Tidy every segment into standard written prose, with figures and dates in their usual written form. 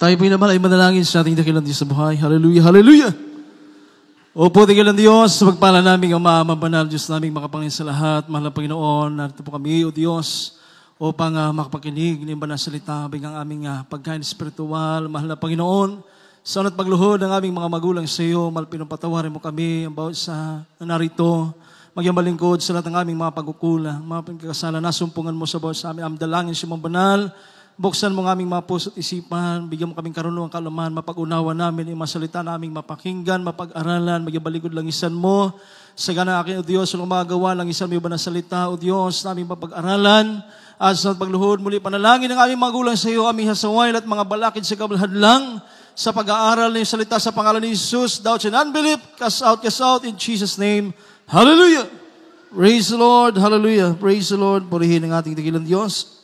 Tayo po naman ay manalangin sa ating dakilang Diyos sa buhay. Hallelujah, hallelujah! Opo, dakilang Diyos, sa pagpala namin ang mabanal Diyos naming makapangalan sa lahat. Mahal na Panginoon, narito po kami, O Diyos, upang makapakinig ng banal na salita, bigang aming pagkain spiritual. Mahal na Panginoon, sa unat pagluhod ng aming mga magulang sa iyo, mahal pinapatawarin mo kami ang bawat sa narito. Magyang balingkod sa lahat ng aming mga pagkukulang, mga pagkakasala, nasumpungan mo sa bawat sa aming amdalangin sa mga banal. Buksan mo ang aming mga puso at isipan, bigyan mo kaming karunungan, kaalaman, mapag-unawa namin, yung mga salita naming mapakinggan, mapag-aralan, magyabaligod langisan mo. Sa gana akin, O Diyos, sa lumagawa, langisan mo yung ba na salita, O Diyos, naming mapag-aralan. At sa pagluhod, muli panalangin ng aming magulang sa iyo, aming hasaway at mga balakid sa kabalhadlang, sa pag-aaral ng salita sa pangalan ni Jesus, doubt and unbelief, cast out, in Jesus' name. Hallelujah! Praise the Lord, hallelujah, praise the Lord, purihin ang ating dakilang Diyos.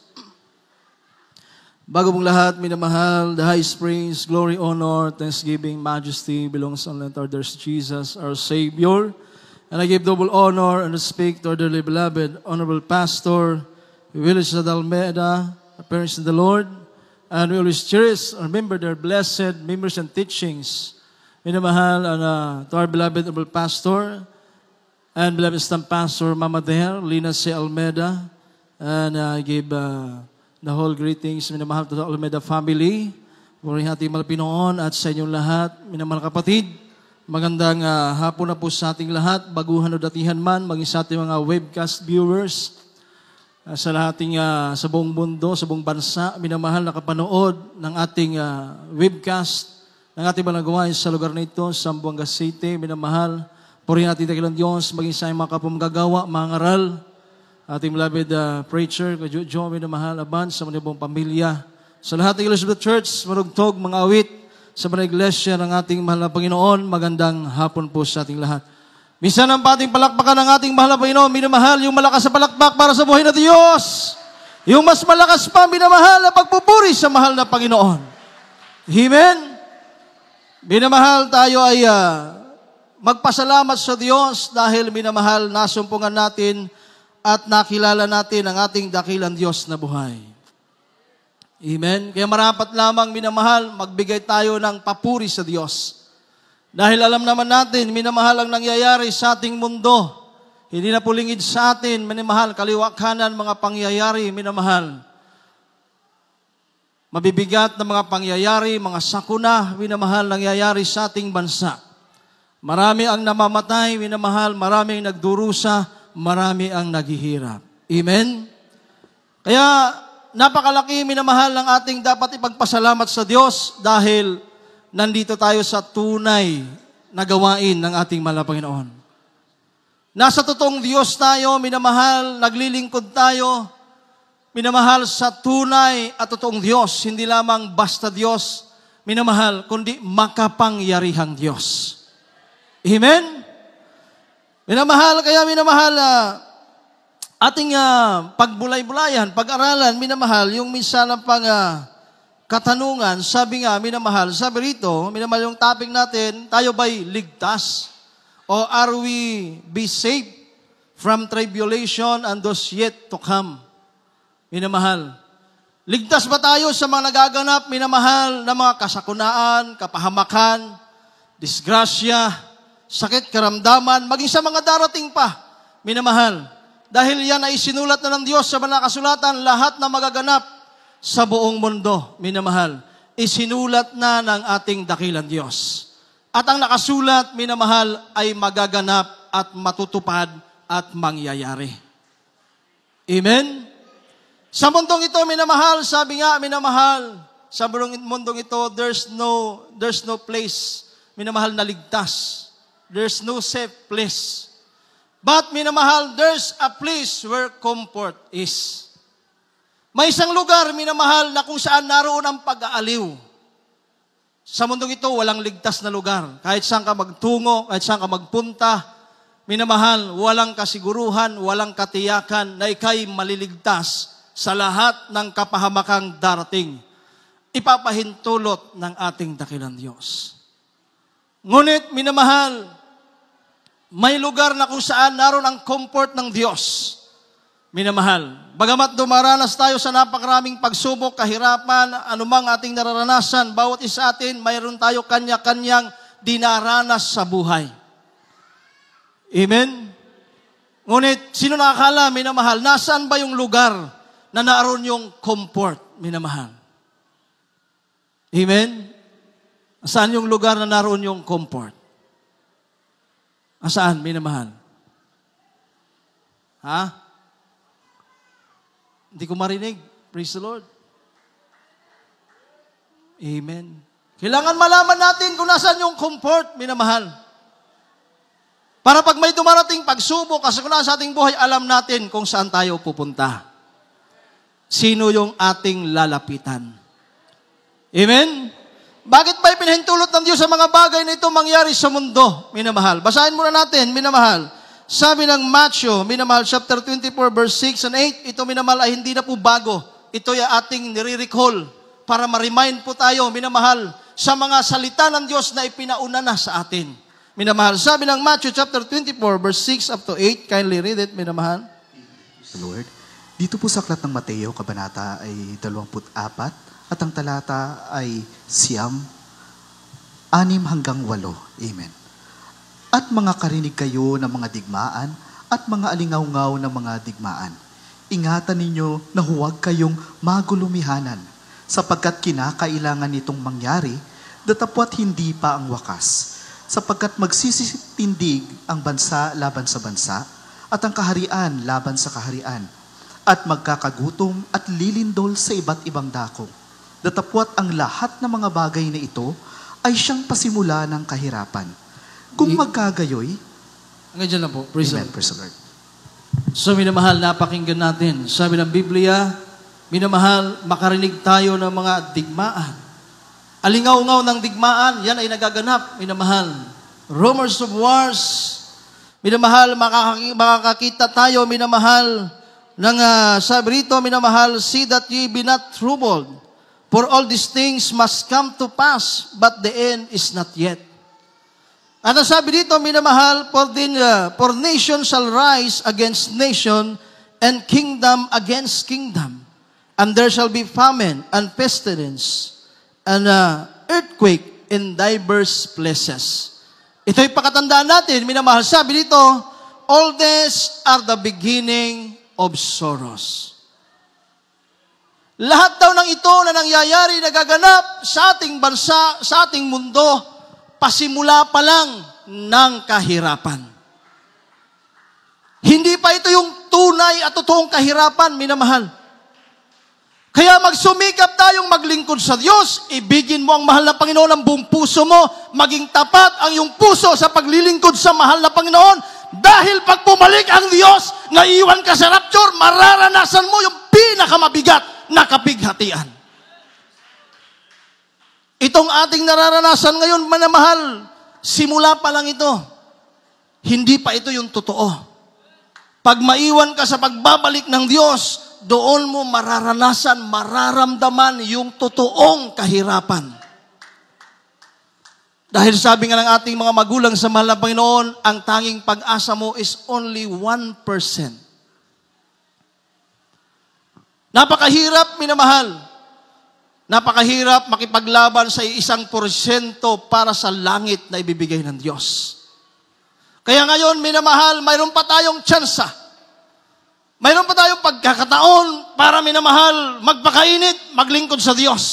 Bago pong lahat, minamahal, the highest praise, glory, honor, thanksgiving, majesty belongs only to our Jesus, our Savior. And I give double honor and respect to our dearly beloved, honorable pastor, Willis Almeida, our parents in the Lord, and we always cherish or remember their blessed memories and teachings. Minamahal, and to our beloved honorable pastor, and beloved stand pastor, Mama Deher, Lina C. Almeida, and I give the whole greetings, minamahal to the Almeida family, purihin ating malapinoon at sa inyong lahat, minamahal kapatid, magandang hapon na po sa ating lahat, baguhan o datihan man, maging sa ating mga webcast viewers, sa lahating sa buong mundo, sa buong bansa, minamahal na kapanood ng ating webcast, ng ating mga gawain sa lugar na ito, sa Zamboanga City, minamahal, purihin ating dakilang Diyos, maging sa inyong mga kapamagagawa, mga ngaral, ating beloved preacher, kay Joe, minamahal, aban, sa mga buong pamilya. Sa lahat ng Iglesia of the Church, marugtog, mga awit, sa mga iglesia ng ating mahal na Panginoon, magandang hapon po sa ating lahat. Minsan ang pating palakpakan ng ating mahal na Panginoon, minamahal, yung malakas sa palakpak para sa buhay na Diyos. Yung mas malakas pa, minamahal na pagpupuri sa mahal na Panginoon. Amen? Minamahal, tayo ay magpasalamat sa Diyos dahil minamahal, nasumpungan natin at nakilala natin ang ating dakilang Diyos na buhay. Amen? Kaya marapat lamang, minamahal, magbigay tayo ng papuri sa Diyos. Dahil alam naman natin, minamahal ang nangyayari sa ating mundo. Hindi na pulingid sa atin, minamahal, kaliwa kanan, mga pangyayari, minamahal. Mabibigat na mga pangyayari, mga sakuna, minamahal, nangyayari sa ating bansa. Marami ang namamatay, minamahal, maraming nagdurusa, marami ang naghihirap. Amen? Kaya, napakalaki, minamahal ng ating dapat ipagpasalamat sa Diyos dahil nandito tayo sa tunay na gawain ng ating mahal na Panginoon. Nasa totoong Diyos tayo, minamahal, naglilingkod tayo, minamahal sa tunay at totoong Diyos, hindi lamang basta Diyos, minamahal, kundi makapangyarihang Diyos. Amen? Minamahal, kaya minamahal, ating pagbulay-bulayan, pag-aralan, minamahal, yung minsan ng katanungan, sabi nga, minamahal, sabi rito, minamahal yung topic natin, tayo ba'y ligtas? O are we be safe from tribulation and those yet to come? Minamahal. Ligtas ba tayo sa mga nagaganap, minamahal, na mga kasakunaan, kapahamakan, disgrasya, sakit, karamdaman, maging sa mga darating pa, minamahal. Dahil yan ay sinulat na ng Diyos sa banal na kasulatan, lahat na magaganap sa buong mundo, minamahal, isinulat na ng ating dakilang Diyos. At ang nakasulat, minamahal, ay magaganap at matutupad at mangyayari. Amen? Sa mundong ito, minamahal, sabi nga, minamahal, sa mundong ito, there's no place, minamahal, na ligtas. There's no safe place. But, minamahal, there's a place where comfort is. May isang lugar, minamahal, na kung saan naroon ang pag-aaliw. Sa mundong ito, walang ligtas na lugar. Kahit saan ka magtungo, kahit saan ka magpunta, minamahal, walang kasiguruhan, walang katiyakan na ika'y maliligtas sa lahat ng kapahamakang darating. Ipapahintulot ng ating dakilang Diyos. Ngunit, minamahal, may lugar na kung saan naroon ang comfort ng Diyos. Minamahal, bagamat dumaranas tayo sa napakaraming pagsubok, kahirapan, anumang ating nararanasan, bawat isa atin, mayroon tayo kanya-kanyang dinaranas sa buhay. Amen? Ngunit, sino nakakala, minamahal, nasaan ba yung lugar na naroon yung comfort, minamahal? Amen? Saan yung lugar na naroon yung comfort? Saan, minamahal? Ha? Hindi ko marinig. Praise the Lord. Amen. Kailangan malaman natin kung nasaan yung comfort, minamahal. Para pag may dumarating pagsubok, kasalanan sa ating buhay, alam natin kung saan tayo pupunta. Sino yung ating lalapitan. Amen? Bakit ba ipinahintulot ng Diyos sa mga bagay na ito mangyari sa mundo, minamahal? Basahin muna natin, minamahal. Sabi ng Matthew, minamahal, chapter 24, verse 6 and 8, ito minamahal ay hindi na po bago. Ito ay ating nire-recall para ma-remind po tayo, minamahal, sa mga salita ng Diyos na ipinauna na sa atin. Minamahal, sabi ng Matthew chapter 24, verse 6 up to 8, kindly read it, minamahal. Lord, dito po sa aklat ng Mateo, kabanata ay 24, at ang talata ay 6 hanggang 8. Amen. At mga karinig kayo ng mga digmaan at mga alingaw-ngaw ng mga digmaan. Ingatan ninyo na huwag kayong magulumihanan, sapagkat kinakailangan nitong mangyari, datapwat hindi pa ang wakas. Sapagkat magsisitindig ang bansa laban sa bansa, at ang kaharian laban sa kaharian, at magkakagutom at lilindol sa iba't ibang dako. Datapwat ang lahat ng mga bagay na ito ay siyang pasimula ng kahirapan. Kung magkagayoy, hanggang dyan lang po. Praise Amen. the Lord. Praise the Lord. So, minamahal, napakinggan natin. Sabi ng Biblia, minamahal, makarinig tayo ng mga digmaan. Alingaw-ngaw ng digmaan, yan ay nagaganap, minamahal. Rumors of wars, minamahal, makakakita tayo, minamahal, ng sabi rito, minamahal, see that ye be not troubled, for all these things must come to pass, but the end is not yet. At ang sabi dito, minamahal, for nation shall rise against nation, and kingdom against kingdom. And there shall be famine, and pestilence, and earthquake in diverse places. Ito'y pakatandaan natin, minamahal. Sabi dito, all these are the beginning of sorrows. Lahat daw ng ito na nangyayari, nagaganap sa ating bansa, sa ating mundo, pasimula pa lang ng kahirapan. Hindi pa ito yung tunay at totoong kahirapan, minamahal. Kaya magsumikap tayong maglingkod sa Diyos, ibigin mo ang mahal na Panginoon ng buong puso mo, maging tapat ang iyong puso sa paglilingkod sa mahal na Panginoon, dahil pag bumalik ang Diyos, naiwan ka sa rapture, mararanasan mo yung pinakamabigat na kapighatian. Itong ating nararanasan ngayon, manamahal, simula pa lang ito. Hindi pa ito yung totoo. Pag maiwan ka sa pagbabalik ng Diyos, doon mo mararanasan, mararamdaman yung totoong kahirapan. Dahil sabi nga ng ating mga magulang sa mahal na Panginoon, ang tanging pag-asa mo is only 1%. Napakahirap, minamahal. Napakahirap makipaglaban sa 1% para sa langit na ibibigay ng Diyos. Kaya ngayon, minamahal, mayroon pa tayong tsansa. Mayroon pa tayong pagkakataon para, minamahal, magpakainit, maglingkod sa Diyos.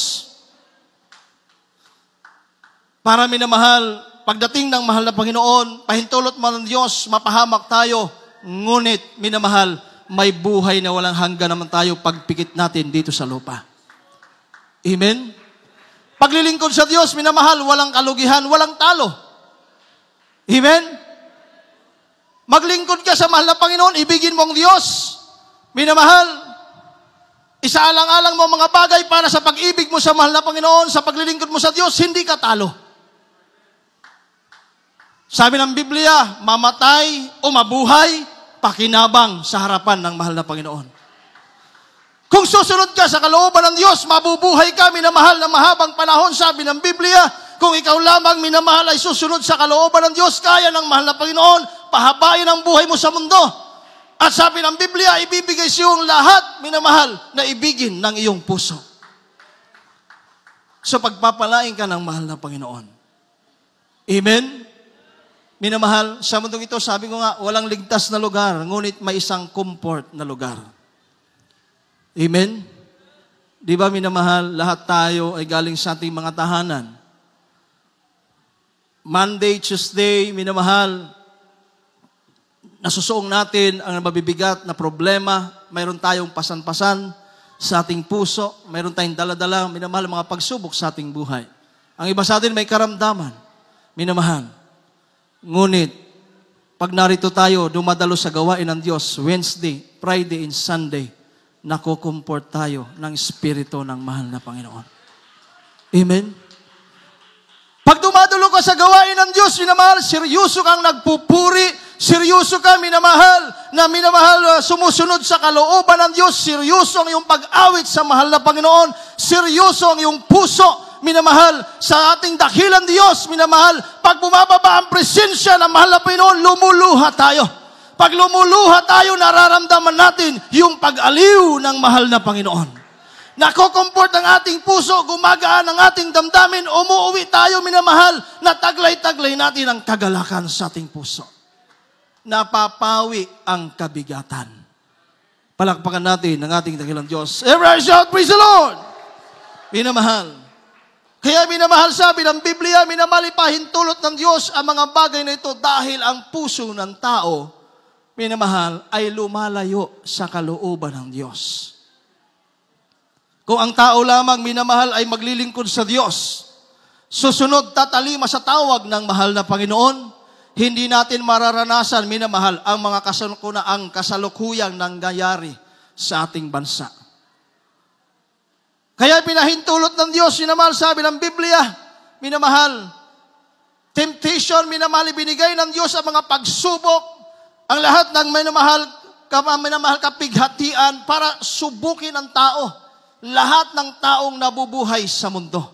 Para, minamahal, pagdating ng mahal na Panginoon, pahintulot mo ng Diyos, mapahamak tayo, ngunit, minamahal, may buhay na walang hanggan naman tayo pagpikit natin dito sa lupa. Amen? Paglilingkod sa Diyos, minamahal, walang kalugihan, walang talo. Amen? Maglingkod ka sa mahal na Panginoon, ibigin mo ang Diyos. Minamahal, isaalang-alang mo mga bagay para sa pag-ibig mo sa mahal na Panginoon, sa paglilingkod mo sa Diyos, hindi ka talo. Sabi ng Biblia, mamatay o mabuhay, pakinabang sa harapan ng mahal na Panginoon. Kung susunod ka sa kalooban ng Diyos, mabubuhay ka, minamahal, na mahabang panahon. Sabi ng Biblia, kung ikaw lamang, minamahal, ay susunod sa kalooban ng Diyos, kaya ng mahal na Panginoon, pahabain ang buhay mo sa mundo. At sabi ng Biblia, ibibigay sa iyong lahat, minamahal, na ibigin ng iyong puso. So pagpapalain ka ng mahal na Panginoon. Amen? Minamahal, sa mundong ito, sabi ko nga, walang ligtas na lugar, ngunit may isang comfort na lugar. Amen? Di ba, minamahal, lahat tayo ay galing sa ating mga tahanan. Monday, Tuesday, minamahal, nasusuong natin ang mabibigat na problema, mayroon tayong pasan-pasan sa ating puso, mayroon tayong dala-dala, minamahal, mga pagsubok sa ating buhay. Ang iba sa atin may karamdaman, minamahal. Ngunit, pag narito tayo, dumadalo sa gawain ng Diyos, Wednesday, Friday, and Sunday, nakukumport tayo ng Espiritu ng mahal na Panginoon. Amen? Pag dumadalo ka sa gawain ng Diyos, minamahal, seryoso kang nagpupuri, seryoso ka, minamahal, sumusunod sa kalooban ng Diyos, seryoso ang iyong pag-awit sa mahal na Panginoon, seryoso ang iyong puso, minamahal, sa ating dakilang Diyos, minamahal, pag bumababa ang presensya ng mahal na Panginoon, lumuluha tayo. Pag lumuluha tayo, nararamdaman natin yung pag-aliw ng mahal na Panginoon. Nakokomfort ang ating puso, gumagaan ang ating damdamin, umuwi tayo, minamahal, na taglay-taglay natin ang kagalakan sa ating puso. Napapawi ang kabigatan. Palakpakan natin ang ating dakilang Diyos. Everybody shout, praise the Lord! Minamahal. Kaya minamahal, sabi ng Biblia, minamahal, ipahintulot ng Diyos ang mga bagay na ito dahil ang puso ng tao, minamahal, ay lumalayo sa kalooban ng Diyos. Kung ang tao lamang, minamahal, ay maglilingkod sa Diyos, susunod tatalima sa tawag ng mahal na Panginoon, hindi natin mararanasan, minamahal, ang mga kasalukuyang nangyayari sa ating bansa. Kaya pinahintulot ng Diyos, minamahal, sabi ng Biblia, minamahal, temptation, minamahal, ibinigay ng Diyos ang mga pagsubok, ang lahat ng minamahal kapighatian para subukin ang tao. Lahat ng taong nabubuhay sa mundo.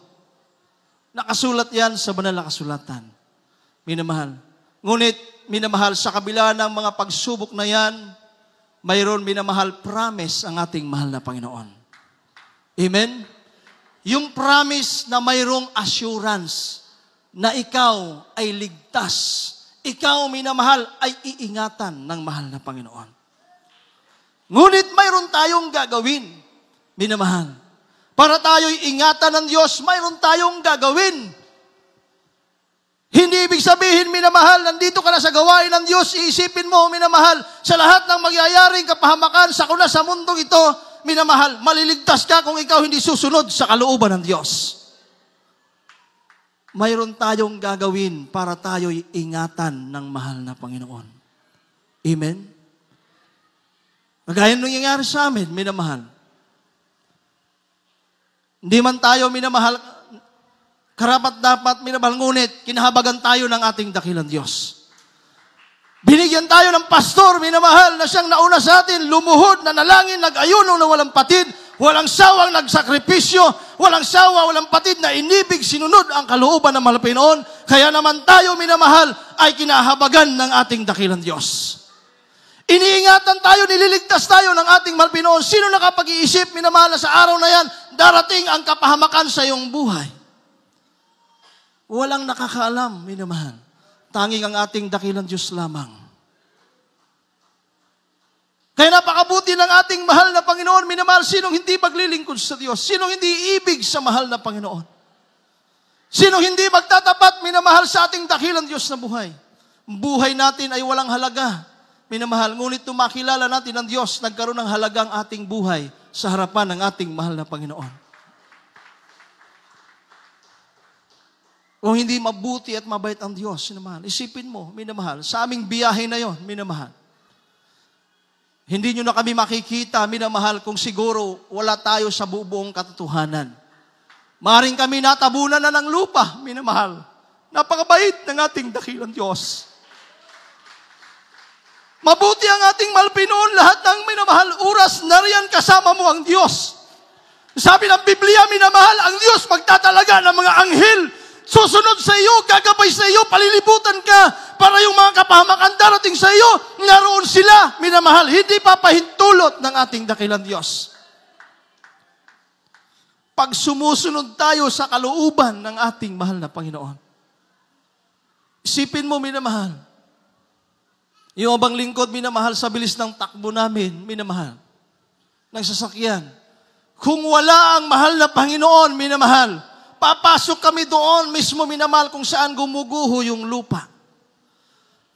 Nakasulat yan sa banal na kasulatan. Minamahal. Ngunit, minamahal, sa kabila ng mga pagsubok na yan, mayroon, minamahal, promise ang ating mahal na Panginoon. Amen? Yung promise na mayroong assurance na ikaw ay ligtas. Ikaw, minamahal, ay iingatan ng mahal na Panginoon. Ngunit mayroon tayong gagawin, minamahal. Para tayo'y ingatan ng Diyos, mayroon tayong gagawin. Hindi ibig sabihin, minamahal, nandito ka na sa gawain ng Diyos, iisipin mo, minamahal, sa lahat ng magyayaring kapahamakan, sakuna sa mundong ito, minamahal, maliligtas ka kung ikaw hindi susunod sa kalooban ng Diyos. Mayroon tayong gagawin para tayo'y ingatan ng mahal na Panginoon. Amen? Kagaya nung nangyayari sa amin, minamahal. Hindi man tayo, minamahal, karapat-dapat, minamahal, ngunit kinahabagan tayo ng ating dakilang Diyos. Binigyan tayo ng pastor, minamahal, na siyang nauna sa atin, lumuhod, nanalangin, nag-ayuno na walang patid, walang sawang nagsakripisyo, walang sawa, walang patid na inibig, sinunod ang kalooban ng mahal na Panginoon. Kaya naman tayo, minamahal, ay kinahabagan ng ating dakilang Diyos. Iniingatan tayo, nililigtas tayo ng ating mahal na Panginoon. Sino nakapag-iisip, minamahal, na sa araw na yan, darating ang kapahamakan sa iyong buhay? Walang nakakaalam, minamahal. Tanging ang ating dakilang Diyos lamang. Kaya napakabuti ng ating mahal na Panginoon, minamahal, sinong hindi maglilingkod sa Diyos? Sinong hindi ibig sa mahal na Panginoon? Sinong hindi magtatapat, minamahal, sa ating dakilang Diyos na buhay? Buhay natin ay walang halaga, minamahal. Ngunit tumakilala natin ang Diyos, nagkaroon ng halagang ating buhay sa harapan ng ating mahal na Panginoon. Kung hindi mabuti at mabait ang Diyos, minamahal, isipin mo, minamahal, sa aming biyahe na yon, minamahal. Hindi nyo na kami makikita, minamahal, kung siguro wala tayo sa buong katotohanan. Maring kami natabunan na ng lupa, minamahal. Napakabait ng ating dakilang Diyos. Mabuti ang ating mahal Pinoon, lahat ng minamahal, oras na riyan kasama mo ang Diyos. Sabi ng Biblia, minamahal, ang Diyos magtatalaga ng mga anghel, susunod sa iyo, gagabay sa iyo, palilibutan ka, para yung mga kapahamakan darating sa iyo, naroon sila, minamahal, hindi papahintulot ng ating dakilang Diyos. Pag sumusunod tayo sa kalooban ng ating mahal na Panginoon, isipin mo, minamahal, yung abang lingkod, minamahal, sa bilis ng takbo namin, minamahal, ng sasakyan. Kung wala ang mahal na Panginoon, minamahal, papasok kami doon mismo, minamahal, kung saan gumuguho yung lupa.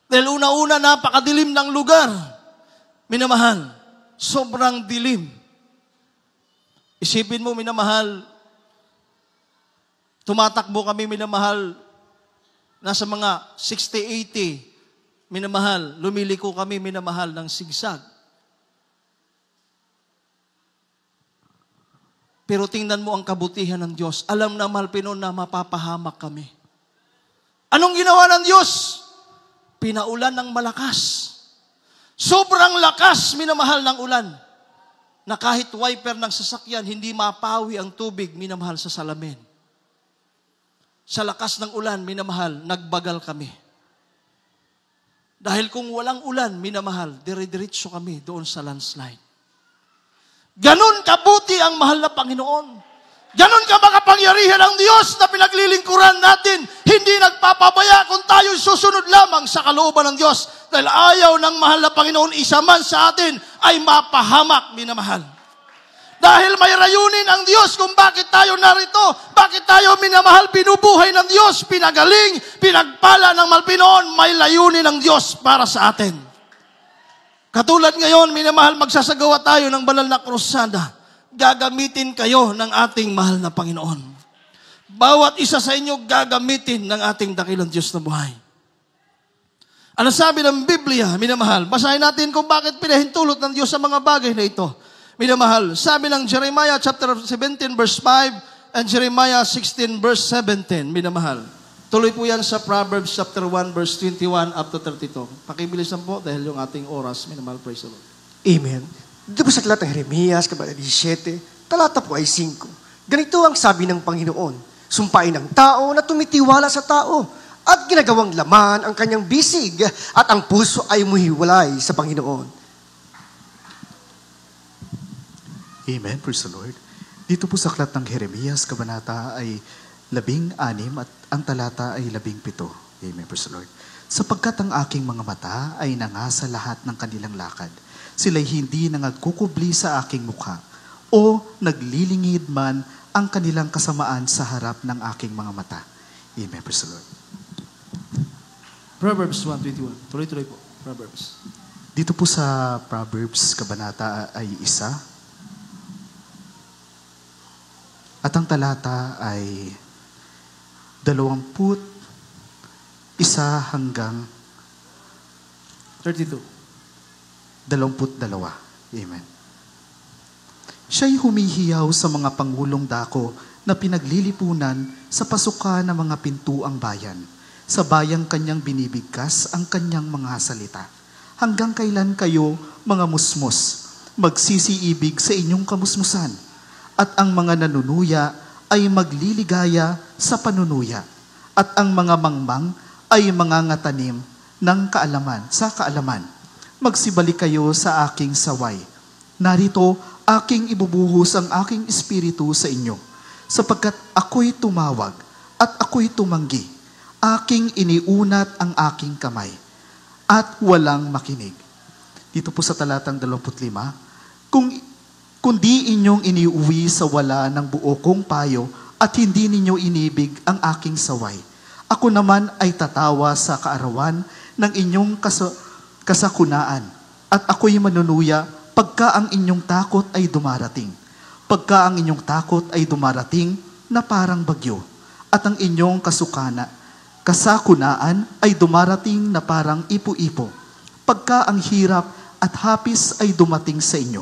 Dahil una-una, napakadilim ng lugar. Minamahal, sobrang dilim. Isipin mo, minamahal, tumatakbo kami, minamahal, nasa mga 60-80, minamahal, lumiliko kami, minamahal, ng sigsag. Pero tingnan mo ang kabutihan ng Diyos. Alam na, mahal Pinoon, na mapapahamak kami. Anong ginawa ng Diyos? Pinaulan ng malakas. Sobrang lakas, minamahal, ng ulan, na kahit wiper ng sasakyan, hindi mapawi ang tubig, minamahal, sa salamin. Sa lakas ng ulan, minamahal, nagbagal kami. Dahil kung walang ulan, minamahal, dire-diretso kami doon sa landslide. Ganon kabuti ang mahal na Panginoon. Ganon ka makapangyarihan ang Diyos na pinaglilingkuran natin. Hindi nagpapabaya kung tayo susunod lamang sa kalooban ng Diyos. Dahil ayaw ng mahal na Panginoon, isa man sa atin ay mapahamak, minamahal. Dahil may rayunin ang Diyos kung bakit tayo narito, bakit tayo, minamahal, binubuhay ng Diyos, pinagaling, pinagpala ng mahal Panginoon, may layunin ng Diyos para sa atin. Katulad ngayon, minamahal, magsasagawa tayo ng banal na krusada. Gagamitin kayo ng ating mahal na Panginoon. Bawat isa sa inyo gagamitin ng ating dakilang Diyos na buhay. Ano sabi ng Biblia, minamahal? Basahin natin kung bakit pinahintulot ng Diyos sa mga bagay na ito. Minamahal, sabi ng Jeremiah chapter 17 verse 5 and Jeremiah 16 verse 17, minamahal. Tuloy po yan sa Proverbs chapter 1 verse 21 up to 32. Pakibilisan po dahil yung ating oras, minamahal, praise the Lord. Amen. Dito po sa talat ng Jeremias, kabanata 17, talata po ay 5. Ganito ang sabi ng Panginoon, sumpain ng tao na tumitiwala sa tao at ginagawang laman ang kanyang bisig at ang puso ay muhiwalay sa Panginoon. Amen, praise the Lord. Dito po sa aklat ng Jeremias, kabanata ay 16 at ang talata ay 17. Amen, praise the Lord. Sapagkat ang aking mga mata ay nangasa lahat ng kanilang lakad. Sila'y hindi nangagkukubli sa aking mukha o naglilingid man ang kanilang kasamaan sa harap ng aking mga mata. Amen, praise the Lord. Proverbs 1:21. Tuloy-tuloy po. Proverbs. Dito po sa Proverbs, kabanata ay 1. At ang talata ay 21 hanggang 32. 22. Amen. Siya'y humihiyaw sa mga pangulong dako na pinaglilipunan sa pasukan ng mga pintuang bayan. Sa bayang kanyang binibigkas ang kanyang mga salita. Hanggang kailan kayo, mga musmos, magsisiibig sa inyong kamusmusan? At ang mga nanunuya ay magliligaya sa panunuya. At ang mga mangmang ay mangangatanim ng kaalaman, sa kaalaman. Magsibalik kayo sa aking saway. Narito, aking ibubuhos ang aking espiritu sa inyo, sapagkat ako'y tumawag at ako'y tumanggi. Aking iniunat ang aking kamay at walang makinig. Dito po sa talatang 25, kundi inyong iniuwi sa wala ng buo kong payo at hindi ninyo inibig ang aking saway. Ako naman ay tatawa sa kaarawan ng inyong kasakunaan at ako'y manunuya pagka ang inyong takot ay dumarating. Pagka ang inyong takot ay dumarating na parang bagyo at ang inyong kasakunaan ay dumarating na parang ipo-ipo. Pagka ang hirap at hapis ay dumating sa inyo.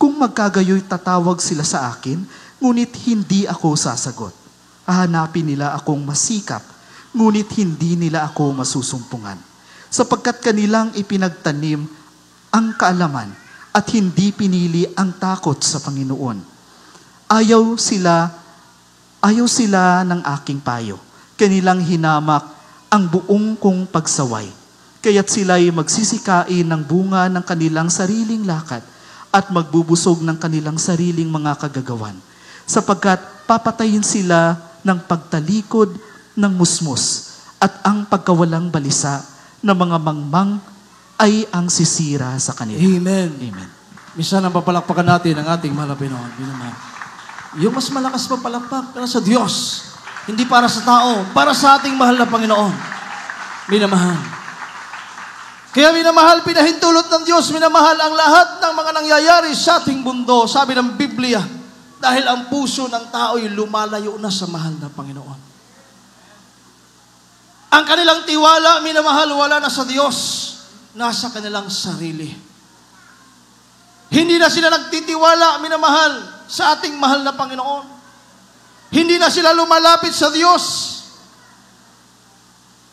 Kung magkagayoy tatawag sila sa akin, ngunit hindi ako sasagot. Hahanapin nila akong masikap, ngunit hindi nila ako masusumpungan. Sapagkat kanilang ipinagtanim ang kaalaman at hindi pinili ang takot sa Panginoon. Ayaw sila ng aking payo. Kanilang hinamak ang buong kong pagsaway. kaya't sila'y magsisikain ng bunga ng kanilang sariling lakad at magbubusog ng kanilang sariling mga kagagawan, sapagkat papatayin sila ng pagtalikod ng musmus at ang pagkawalang balisa ng mga mangmang ay ang sisira sa kanila. Amen. Amen. Minsan ang papalakpakan natin ang ating mahal na Panginoon. Yung mas malakas pa palakpak para sa Diyos. Hindi para sa tao, para sa ating mahal na Panginoon. Minamahal. Kaya minamahal, pinahintulot ng Diyos, minamahal ang lahat ng mga nangyayari sa ating mundo. Sabi ng Biblia, dahil ang puso ng tao'y lumalayo na sa mahal na Panginoon. Ang kanilang tiwala, minamahal, wala na sa Diyos. Nasa kanilang sarili. Hindi na sila nagtitiwala, minamahal, sa ating mahal na Panginoon. Hindi na sila lumalapit sa Diyos.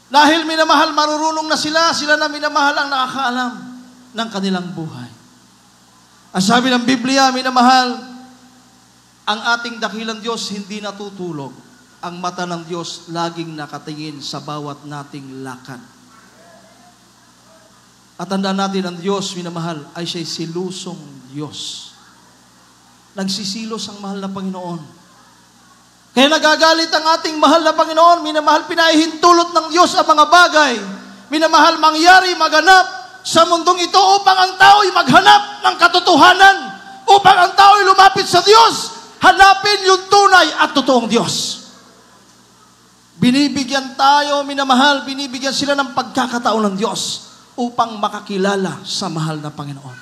Dahil minamahal, marurunong na sila na minamahal ang nakakaalam ng kanilang buhay. Ang sabi ng Biblia, minamahal, ang ating dakilang Diyos hindi natutulog. Ang mata ng Diyos laging nakatingin sa bawat nating lakad. At tandaan natin, ang Diyos, minamahal, ay siya'y silusong Diyos. Nagsisilos ang mahal na Panginoon. Kaya nagagalit ang ating mahal na Panginoon, minamahal, pinahihintulot ng Diyos ang mga bagay. Minamahal, mangyari, maganap sa mundong ito upang ang tao'y maghanap ng katotohanan, upang ang tao'y lumapit sa Diyos, hanapin yung tunay at totoong Diyos. Binibigyan tayo, minamahal, binibigyan sila ng pagkakataon ng Diyos upang makakilala sa mahal na Panginoon.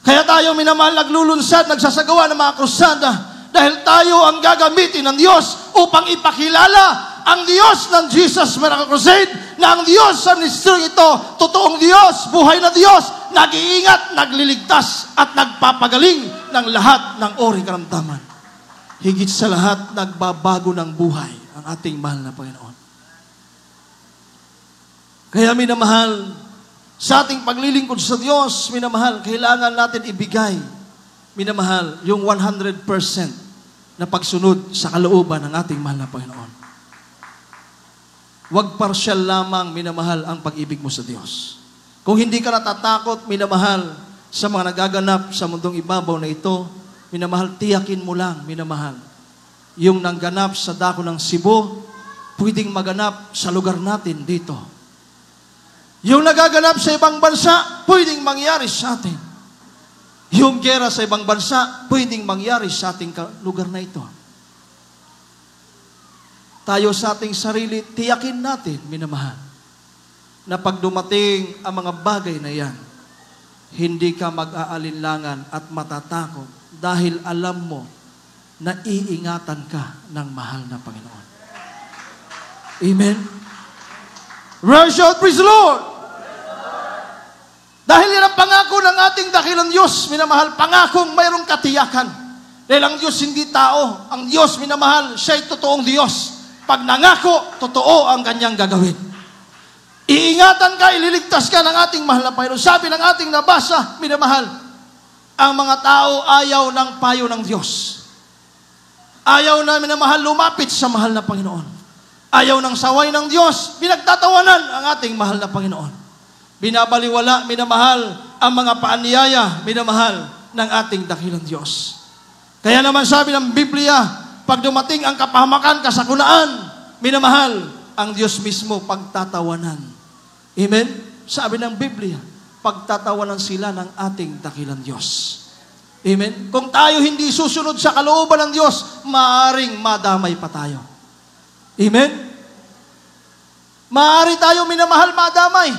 Kaya tayo, minamahal, naglulunsad, nagsasagawa ng mga krusada dahil tayo ang gagamitin ng Diyos upang ipakilala ang Diyos ng Jesus Miracle Crusade, na ang Diyos sa ministry ito, totoong Diyos, buhay na Diyos, nag-iingat, nagliligtas at nagpapagaling ng lahat ng uri karamdaman. Higit sa lahat, nagbabago ng buhay ang ating mahal na Panginoon. Kaya minamahal, sa ating paglilingkod sa Diyos, minamahal, kailangan natin ibigay, minamahal, yung 100% na pagsunod sa kalooban ng ating mahal na Panginoon. Huwag partial lamang, minamahal, ang pag-ibig mo sa Diyos. Kung hindi ka natatakot, minamahal, sa mga nagaganap sa mundong ibabaw na ito, minamahal, tiyakin mo lang, minamahal, yung nangganap sa dako ng Cebu, pwedeng maganap sa lugar natin dito. Yung nagaganap sa ibang bansa, pwedeng mangyari sa atin. Yung gera sa ibang bansa, pwedeng mangyari sa ating lugar na ito. Tayo sa ating sarili, tiyakin natin, minamahal, na pag dumating ang mga bagay na yan, hindi ka mag-aalinlangan at matatakot dahil alam mo na iingatan ka ng mahal na Panginoon. Amen? Rush out, praise the Lord! Dahil yan ang pangako ng ating dakilang Diyos, minamahal, pangakong mayroong katiyakan. Dahil ang Diyos hindi tao. Ang Diyos, minamahal, siya'y totoong Diyos. Pag nangako, totoo ang kanyang gagawin. Iingatan ka, ililigtas ka ng ating mahal na Panginoon. Sabi ng ating nabasa, minamahal, ang mga tao ayaw ng payo ng Diyos. Ayaw na, minamahal, lumapit sa mahal na Panginoon. Ayaw ng saway ng Diyos, pinagtatawanan ang ating mahal na Panginoon. Binabaliwala, minamahal, ang mga paanyaya, minamahal, ng ating dakilang Diyos. Kaya naman sabi ng Biblia, pag dumating ang kapahamakan, kasakunaan, minamahal, ang Diyos mismo pagtatawanan. Amen? Sabi ng Biblia, pagtatawanan sila ng ating dakilang Diyos. Amen? Kung tayo hindi susunod sa kalooban ng Diyos, maaaring madamay pa tayo. Amen? Maaari tayo, minamahal, madamay.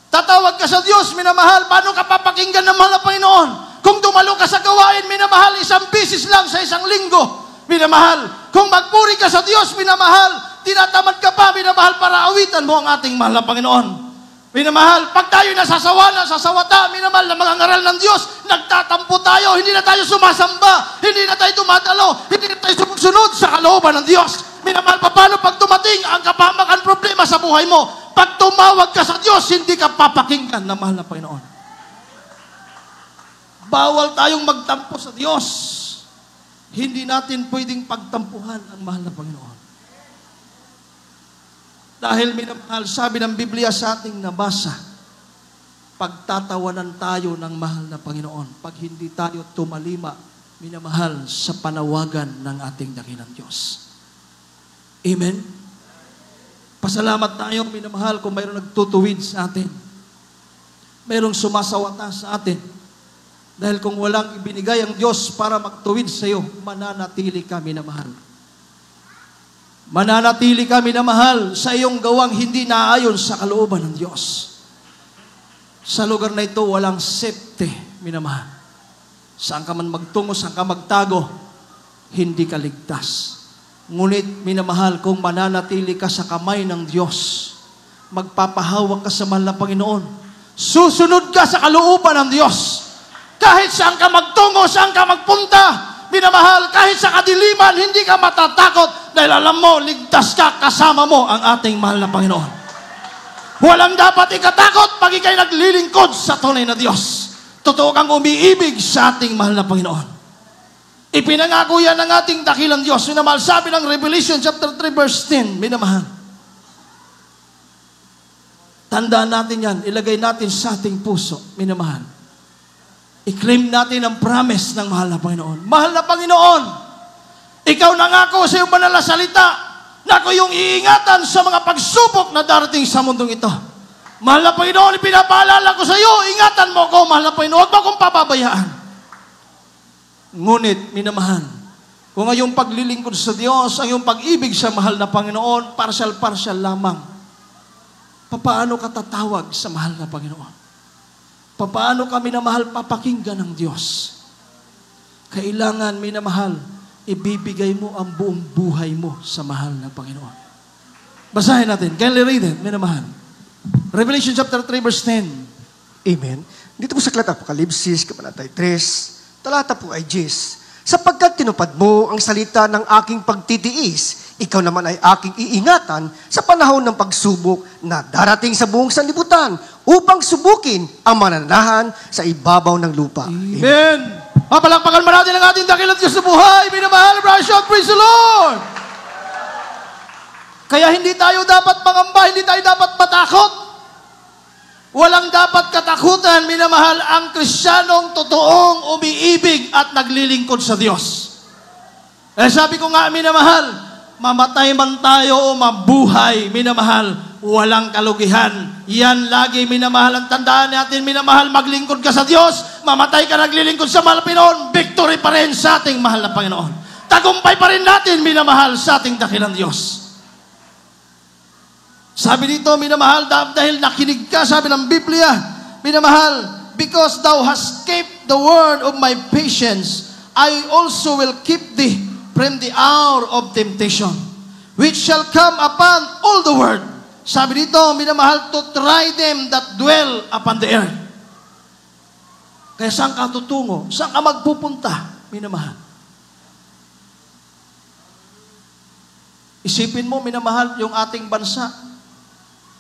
Tatawag ka sa Diyos, minamahal, paano ka papakinggan ng mahal na Panginoon? Kung dumalo ka sa gawain, minamahal, isang bisis lang sa isang linggo, minamahal. Kung magpuri ka sa Diyos, minamahal, tinatamad ka pa, minamahal, para awitan mo ang ating mahal na Panginoon. Minamahal, pag tayo nasasawa na, sasawata, minamahal, na mga ngaral ng Diyos, nagtatampo tayo, hindi na tayo sumasamba, hindi na tayo dumadalo, hindi na tayo sumusunod sa kalooban ng Diyos. Minamahal, paano pag dumating ang kapahamakan problema sa buhay mo? Pag tumawag ka sa Diyos, hindi ka papakinggan na mahal na Panginoon. Bawal tayong magtampo sa Diyos. Hindi natin pwedeng pagtampuhan ang mahal na Panginoon. Dahil minamahal, sabi ng Biblia sa ating nabasa, pagtatawanan tayo ng mahal na Panginoon pag hindi tayo tumalima, minamahal, sa panawagan ng ating dakilang Diyos. Amen? Pasalamat tayo, minamahal, kung mayroong nagtutuwid sa atin. Mayroong sumasawata sa atin. Dahil kung walang ibinigay ang Diyos para magtuwid sa iyo, mananatili ka, minamahal. Mananatili ka, minamahal, sa iyong gawang hindi naayon sa kalooban ng Diyos. Sa lugar na ito, walang safety, minamahal. Saan ka man magtungo, saan ka magtago, hindi ka ligtas. Ngunit, minamahal, kung mananatili ka sa kamay ng Diyos, magpapahawak ka sa mahal na Panginoon, susunod ka sa kalooban ng Diyos. Kahit saan ka magtungo, saan ka magpunta, minamahal, kahit sa kadiliman, hindi ka matatakot dahil alam mo, ligtas ka, kasama mo ang ating mahal na Panginoon. Walang dapat ikatakot pag ikay naglilingkod sa tunay na Diyos. Totoo kang umiibig sa ating mahal na Panginoon. Ipinangako yan ng ating dakilang Diyos. Minamahal, sabi ng Revelation chapter 3 verse 10, minamahal. Tandaan natin yan, ilagay natin sa ating puso, minamahal. I-claim natin ang promise ng mahal na Panginoon. Mahal na Panginoon, ikaw nangako sa iyong banal na salita na ako yung iingatan sa mga pagsubok na darating sa mundong ito. Mahal na Panginoon, ipinapaalala ko sa iyo, ingatan mo ko, mahal na Panginoon, huwag mo akong pababayaan. Ngunit, minamahal, kung ang iyong paglilingkod sa Diyos, ang iyong pag-ibig sa mahal na Panginoon, partial lamang, papaano ka tatawag sa mahal na Panginoon? Papaano ka, minamahal, papakinggan ng Diyos? Kailangan, minamahal, ibibigay mo ang buong buhay mo sa mahal na Panginoon. Basahin natin. Can you read it, minamahal? Revelation chapter 3 verse 10. Amen. Dito po sa Aklat Apokalipsis, Kabanatay 3, talata po ay 10. Sapagkat tinupad mo ang salita ng aking pagtitiis, ikaw naman ay aking iingatan sa panahon ng pagsubok na darating sa buong sanlibutan upang subukin ang mananahan sa ibabaw ng lupa. Amen. Mapalakpakan mo natin ang ating dakilang Diyos sa buhay. Minamahal, shout, praise the Lord. Kaya hindi tayo dapat mangamba, hindi tayo dapat matakot. Walang dapat katakutan, minamahal, ang Kristiyanong totoong umiibig at naglilingkod sa Diyos. Eh sabi ko nga, minamahal, mamatay man tayo o mabuhay, minamahal, walang kalugihan. Yan lagi, minamahal, ang tandaan natin, minamahal, maglingkod ka sa Diyos, mamatay ka naglilingkod sa mahal na Panginoon, victory pa rin sa ating mahal na Panginoon. Tagumpay pa rin natin, minamahal, sa ating dakilang Diyos. Sabi dito, minamahal, dahil nakinig ka, sabi ng Biblia, minamahal, because thou hast kept the word of my patience, I also will keep thee from the hour of temptation, which shall come upon all the world. Sabi dito, minamahal, to try them that dwell upon the earth. Kaya saan ka tutungo? Saan ka magpupunta? Minamahal. Isipin mo, minamahal, yung ating bansa.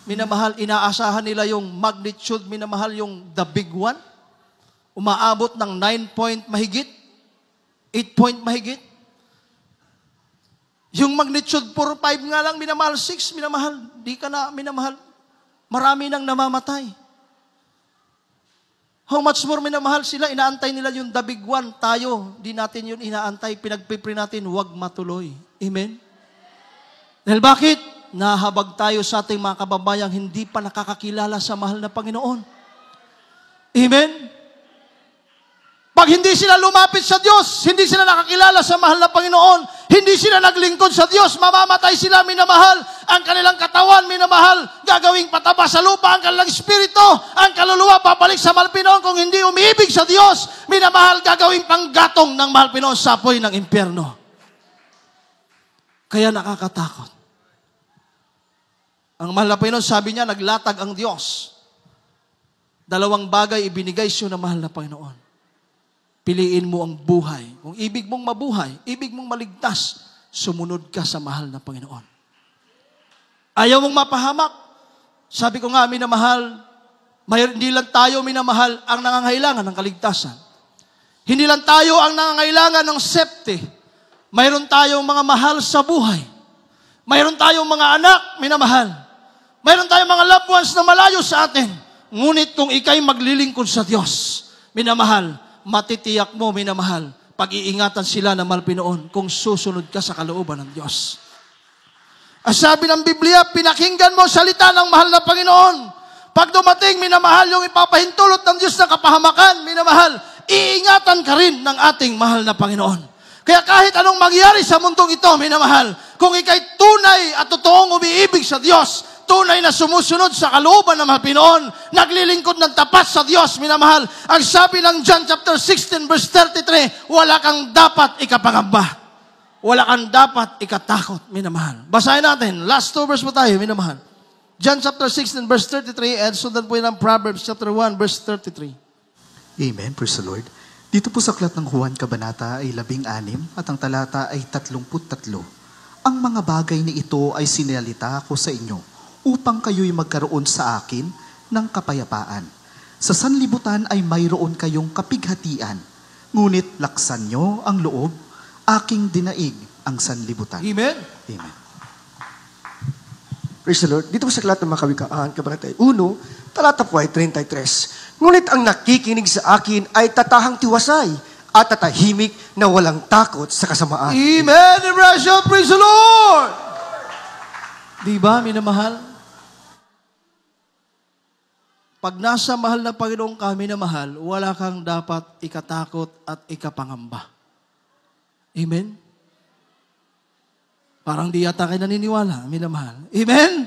Minamahal, inaasahan nila yung magnitude, minamahal, yung the big one. Umaabot ng 9 point mahigit, 8 point mahigit. Yung magnitude 4, 5 nga lang, minamahal, 6, minamahal, di ka na, minamahal, marami nang namamatay. How much more, minamahal, sila, inaantay nila yung the big one, tayo, di natin yun inaantay, pinagpipre natin, huwag matuloy. Amen? Dahil bakit? Nahabag tayo sa ating mga kababayang hindi pa nakakakilala sa mahal na Panginoon. Amen? Pag hindi sila lumapit sa Diyos, hindi sila nakakilala sa mahal na Panginoon, hindi sila naglingkod sa Diyos, mamamatay sila, minamahal, ang kanilang katawan, minamahal, gagawing pataba sa lupa, ang kanilang espiritu, ang kaluluwa, babalik sa mahal Panginoon. Kung hindi umiibig sa Diyos, minamahal, gagawing panggatong ng mahal Panginoon sa apoy ng impyerno. Kaya nakakatakot. Ang mahal na Panginoon, sabi niya, naglatag ang Diyos. 2 bagay ibinigay siya ng mahal na Panginoon. Piliin mo ang buhay. Kung ibig mong mabuhay, ibig mong maligtas, sumunod ka sa mahal na Panginoon. Ayaw mong mapahamak. Sabi ko nga, minamahal, hindi lang tayo, minamahal, ang nangangailangan ng kaligtasan. Hindi lang tayo ang nangangailangan ng safety. Mayroon tayong mga mahal sa buhay. Mayroon tayong mga anak, minamahal. Mayroon tayong mga loved ones na malayo sa atin. Ngunit kung ikay maglilingkod sa Diyos, minamahal, matitiyak mo, minamahal, pag-iingatan sila ng Malpinoon kung susunod ka sa kalooban ng Diyos. Ang sabi ng Biblia, pinakinggan mo salita ng mahal na Panginoon. Pag dumating, minamahal, yung ipapahintulot ng Diyos na kapahamakan, minamahal, iingatan ka rin ng ating mahal na Panginoon. Kaya kahit anong mangyari sa mundong ito, minamahal, kung ikay tunay at totoong umiibig sa Diyos, tunay na sumusunod sa kalooban ng mga Pinoon, naglilingkod ng tapat sa Diyos, minamahal, ang sabi ng John chapter 16 verse 33, wala kang dapat ikapangamba. Wala kang dapat ikatakot, minamahal. Basahin natin. Last 2 verse po tayo, minamahal. John chapter 16 verse 33 and sundan po yun ang Proverbs chapter 1 verse 33. Amen. Praise the Lord. Dito po sa aklat ng Juan Kabanata ay 16 at ang talata ay 33. Ang mga bagay na ito ay sinalita ko sa inyo upang kayo'y magkaroon sa akin ng kapayapaan. Sa sanlibutan ay mayroon kayong kapighatian, ngunit laksan nyo ang loob, aking dinaig ang sanlibutan. Amen. Amen. Praise the Lord. Dito po sa aklat ng mga Kawikaan, Kabanata 1, talata po ay 33. Ngunit ang nakikinig sa akin ay tatahang tiwasay at tatahimik na walang takot sa kasamaan. Amen. Praise the Lord. Diba, minamahal? Pag nasa mahal na Panginoon ka, minamahal, wala kang dapat ikatakot at ikapangamba. Amen? Parang di yata kayo naniniwala, minamahal. Amen?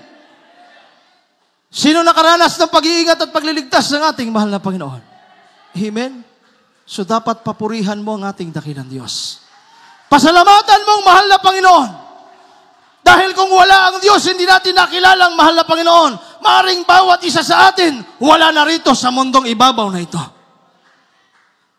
Sino nakaranas ng pag-iingat at pagliligtas ng ating mahal na Panginoon? Amen? So dapat papurihan mo ang ating dakilang Diyos. Pasalamatan mong mahal na Panginoon. Dahil kung wala ang Diyos, hindi natin nakilala ang mahal na Panginoon. Maaring bawat isa sa atin, wala na rito sa mundong ibabaw na ito.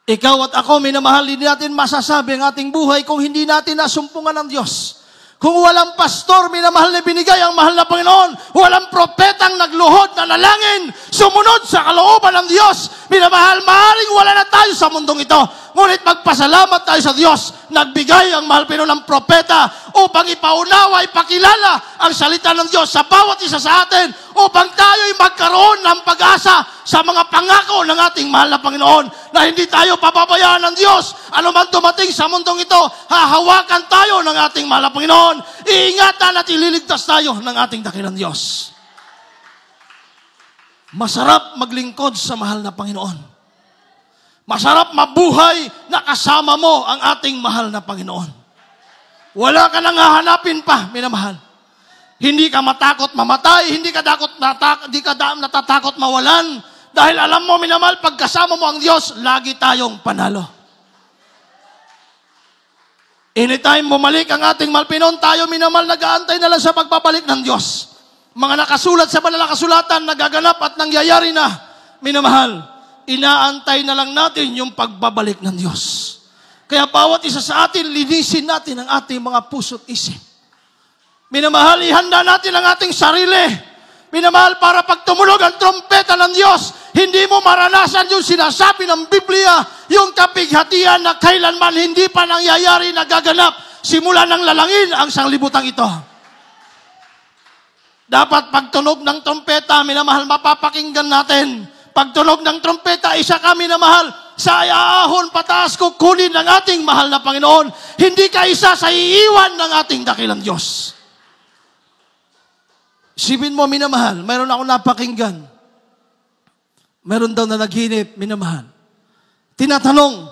Ikaw at ako, minamahal, hindi natin masasabi ang ating buhay kung hindi natin nasumpungan ng Diyos. Kung walang pastor, minamahal na binigay ang mahal na Panginoon, walang propetang nagluhod na nalangin, sumunod sa kalooban ng Diyos, minamahal, maaaring wala na tayo sa mundong ito. Ngunit magpasalamat tayo sa Diyos, nagbigay ang mahal Panginoon ng propeta upang ipaunawa, ipakilala ang salita ng Diyos sa bawat isa sa atin upang tayo'y magkaroon ng pag-asa sa mga pangako ng ating mahal na Panginoon na hindi tayo papabayaan ng Diyos. Ano man dumating sa mundong ito, hahawakan tayo ng ating mahal na Panginoon. Iingatan at ililigtas tayo ng ating dakilang Diyos. Masarap maglingkod sa mahal na Panginoon. Masarap mabuhay na kasama mo ang ating mahal na Panginoon. Wala ka nang hahanapin pa, minamahal. Hindi ka matakot mamatay, hindi ka natatakot mawalan. Dahil alam mo, minamahal, pagkasama mo ang Diyos, lagi tayong panalo. Anytime bumalik ang ating mahal Panginoon, tayo, minamahal, nag-aantay na lang sa pagbabalik ng Diyos. Mga nakasulat sa banal na kasulatan, nagaganap at nangyayari na, minamahal, inaantay na lang natin yung pagbabalik ng Diyos. Kaya bawat isa sa atin, linisin natin ang ating mga puso't isip. Minamahal, ihanda natin ang ating sarili. Minamahal, para pag tumulog ang trompeta ng Diyos, hindi mo maranasan yung sinasabi ng Biblia, yung kapighatian na kailanman hindi pa nangyayari na gaganap simula ng lalangin ang sanglibutang ito. Dapat pagtunog ng trompeta, minamahal, mapapakinggan natin. Pagtunog ng trompeta, isa kami na mahal, sa ahon pataas kukunin ng ating mahal na Panginoon. Hindi ka isa sa iiwan ng ating dakilang Diyos. Isipin mo, minamahal, mayroon ako napakinggan. Mayroon daw na naghinip, minamahal. Tinatanong,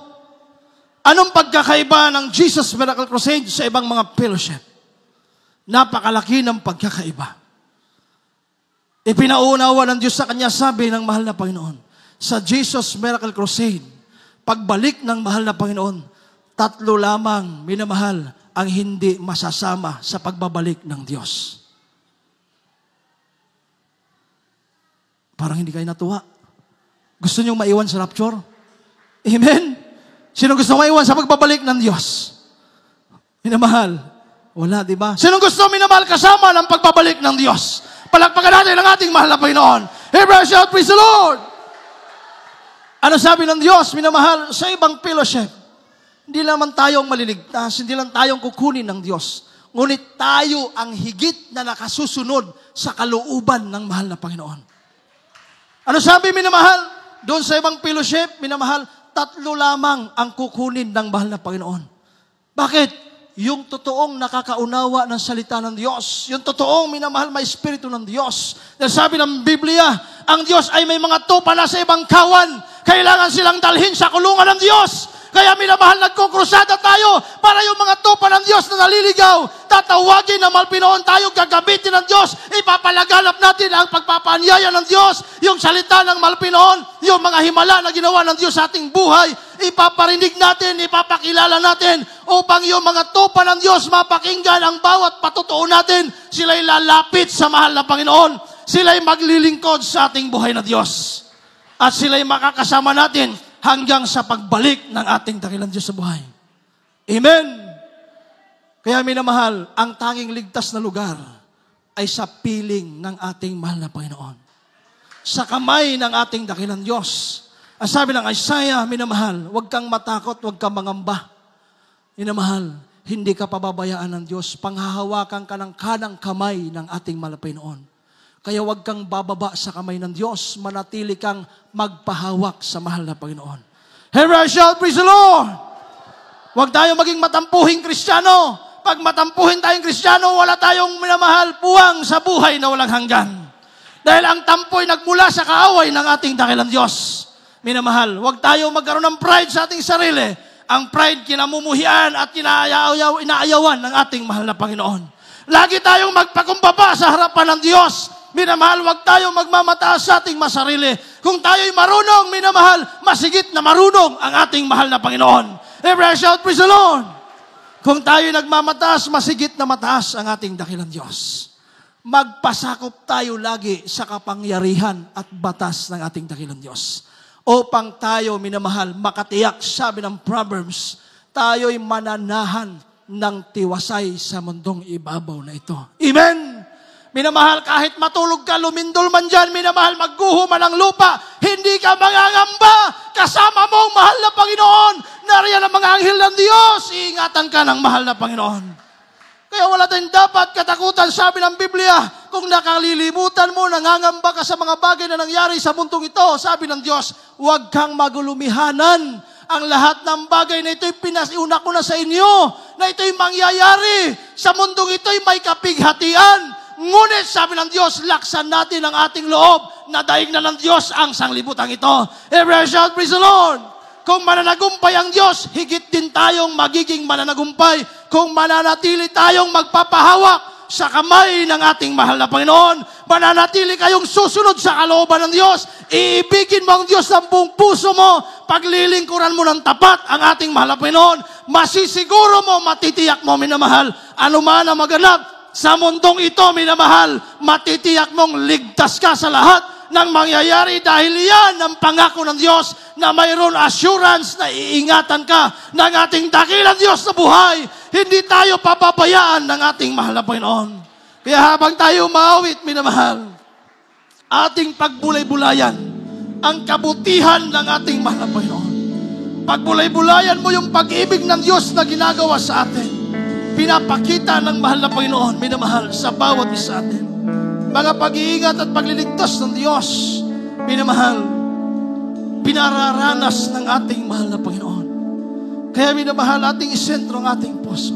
anong pagkakaiba ng Jesus Miracle Crusade sa ibang mga fellowship? Napakalaki ng pagkakaiba. Ipinaunawa ng Diyos sa kanya, sabi ng mahal na Panginoon, sa Jesus Miracle Crusade, pagbalik ng mahal na Panginoon, 3 lamang, minamahal, ang hindi masasama sa pagbabalik ng Diyos. Parang hindi kayo natuwa. Gusto niyong maiwan sa rapture? Amen? Sino gusto maiwan sa pagbabalik ng Diyos? Minamahal, wala, di ba? Sino gusto, minamahal, kasama ng pagbabalik ng Diyos? Palakpakan natin ang ating mahal na Panginoon. Everybody shout, praise the Lord! Ano sabi ng Diyos, minamahal, sa ibang fellowship? Hindi naman tayong maliligtas, hindi lang tayong kukunin ng Diyos. Ngunit tayo ang higit na nakasusunod sa kalooban ng mahal na Panginoon. Ano sabi, minamahal? Doon sa ibang fellowship, minamahal, 3 lamang ang kukunin ng mahal na Panginoon. Bakit? Yung totoong nakakaunawa ng salita ng Diyos. Yung totoong minamahal may Espiritu ng Diyos. Dahil sabi ng Biblia, ang Diyos ay may mga tupa na sa ibang kawan. Kailangan silang dalhin sa kulungan ng Diyos. Kaya minamahal, nagkukrusada tayo para yung mga tupa ng Diyos na naliligaw, tatawagin ng mahal Pinoon tayo, gagamitin ng Diyos, ipapalaganap natin ang pagpapaanyaya ng Diyos, yung salita ng mahal Pinoon, yung mga himala na ginawa ng Diyos sa ating buhay, ipaparinig natin, ipapakilala natin, upang yung mga tupa ng Diyos mapakinggan ang bawat patutuo natin, sila'y lalapit sa mahal na Panginoon, sila'y maglilingkod sa ating buhay na Diyos, at sila'y makakasama natin hanggang sa pagbalik ng ating dakilang Diyos sa buhay. Amen! Kaya minamahal, ang tanging ligtas na lugar ay sa piling ng ating mahal na Panginoon. Sa kamay ng ating dakilang Diyos. Ang sabi ng Isaiah, minamahal, huwag kang matakot, huwag kang mangamba. Minamahal, hindi ka pababayaan ng Diyos. Panghahawakan ka ng kanang kamay ng ating mahal na Panginoon. Kaya huwag kang bababa sa kamay ng Diyos, manatili kang magpahawak sa mahal na Panginoon. Everybody shout, praise the Lord! Huwag tayong maging matampuhing Kristiyano. Pag matampuhin tayong Kristiyano, wala tayong minamahal puwang sa buhay na walang hanggan. Dahil ang tampoy nagmula sa kaaway ng ating dakilang Diyos. Minamahal, huwag tayong magkaroon ng pride sa ating sarili. Ang pride kinamumuhian at inaayawan ng ating mahal na Panginoon. Lagi tayong magpakumbaba sa harapan ng Diyos. Minamahal, huwag tayong magmamataas sa ating masarili. Kung tayo'y marunong, minamahal, masigit na marunong ang ating mahal na Panginoon. Everybody shout, praise the Lord! Kung tayo'y nagmamataas, masigit na mataas ang ating dakilang Diyos. Magpasakop tayo lagi sa kapangyarihan at batas ng ating dakilang Diyos. Upang tayo, minamahal, makatiyak, sabi ng Proverbs, tayo'y mananahan ng tiwasay sa mundong ibabaw na ito. Amen! Minamahal, kahit matulog ka, lumindol man dyan, minamahal, magguho man ang lupa, hindi ka mangangamba, kasama mo ang mahal na Panginoon, nariyan ang mga anghel ng Diyos, iingatan ka ng mahal na Panginoon. Kaya wala tayong dapat katakutan, sabi ng Biblia, kung nakalilimutan mo, nangangamba ka sa mga bagay na nangyari sa mundong ito, sabi ng Diyos, huwag kang magulumihanan. Ang lahat ng bagay na ito'y pinasiuna ko na sa inyo, na ito'y mangyayari. Sa mundong ito'y may kapighatian. Ngunit, sabi ng Diyos, laksan natin ang ating loob na daig na ng Diyos ang sanglibutan ito. Everybody shout, praise the Lord! Kung mananagumpay ang Diyos, higit din tayong magiging mananagumpay kung mananatili tayong magpapahawak sa kamay ng ating mahal na Panginoon. Mananatili kayong susunod sa kalooban ng Diyos. Iibigin mo ang Diyos ng buong puso mo. Paglilingkuran mo ng tapat ang ating mahal na Panginoon. Masisiguro mo, matitiyak mo, minamahal, anuman ang maganap sa mundong ito, minamahal, matitiyak mong ligtas ka sa lahat ng mangyayari dahil yan ang pangako ng Diyos na mayroon assurance na iingatan ka ng ating dakilang Diyos na buhay. Hindi tayo papabayaan ng ating mahal na Panginoon. Kaya habang tayo maawit, minamahal, ating pagbulay-bulayan ang kabutihan ng ating mahal na Panginoon. Pagbulay-bulayan mo yung pag-ibig ng Diyos na ginagawa sa atin. Pinapakita ng mahal na Panginoon, minamahal, sa bawat isa atin. Mga pag-iingat at pagliligtas ng Diyos, minamahal, pinararanas ng ating mahal na Panginoon. Kaya minamahal, ating isentro ang ating puso.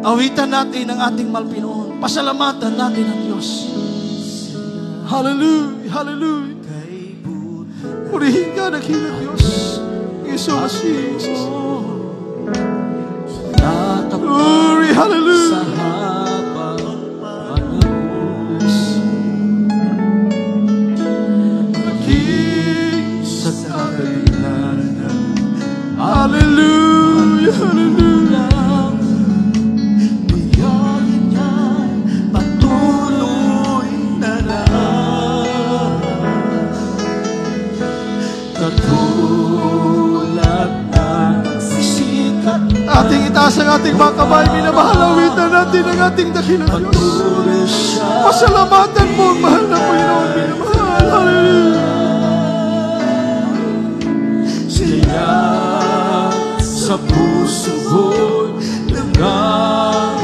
Awitan natin ang ating mahal Panginoon. Pasalamatan natin ang Diyos. Hallelujah, hallelujah. Purihin ka, dakilang Diyos. Jesus, Jesus. Glory, hallelujah. Sa habang panahos, maging sa kabila. Hallelujah, hallelujah. Biyahin niya, patuloy na lang. Katulad ng sikat. Ating itaas ang ating mga kamay, minamahal, awitan natin ang ating dakilang Diyos. Pasalamatan mo ang mahal na Panginoon, minamahal. Hallelujah. Siya sa puso mo'y nangangin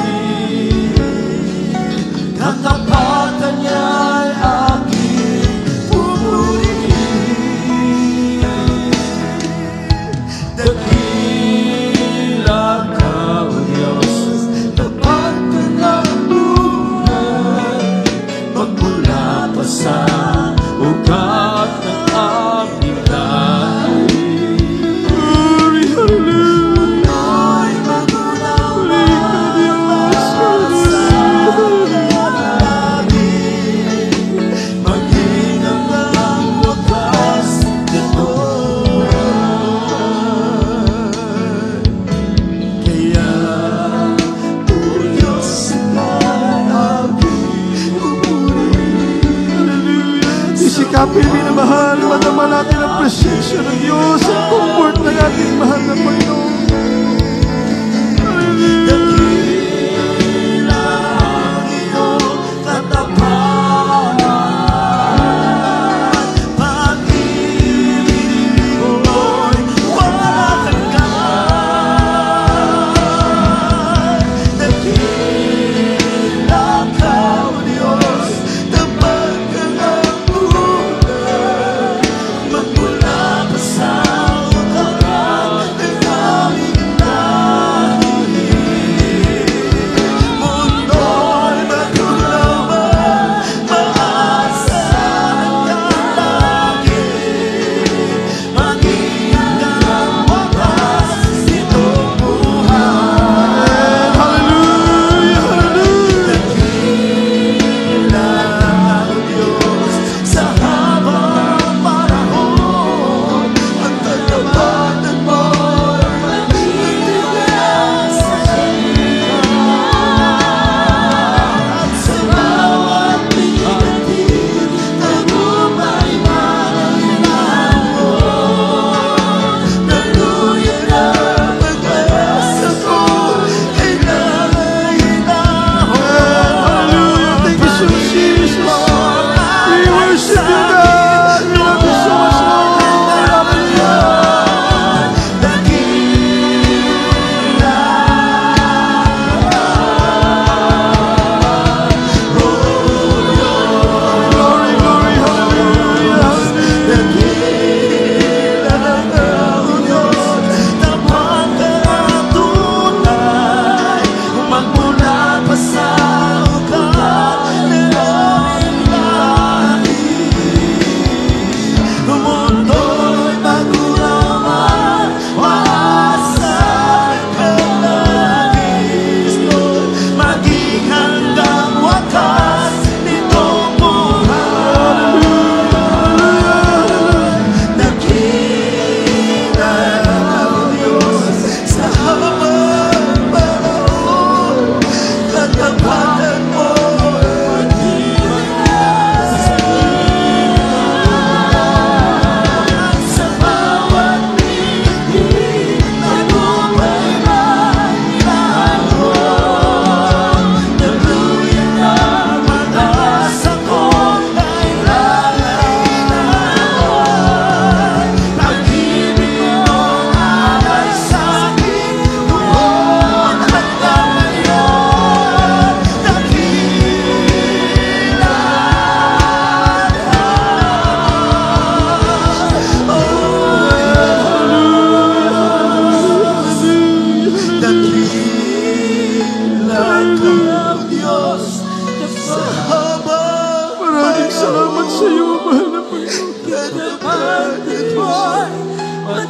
yakapin, minamahal, madama natin ang presensya ng Diyos, ang comfort ng ating mahal na Panginoon.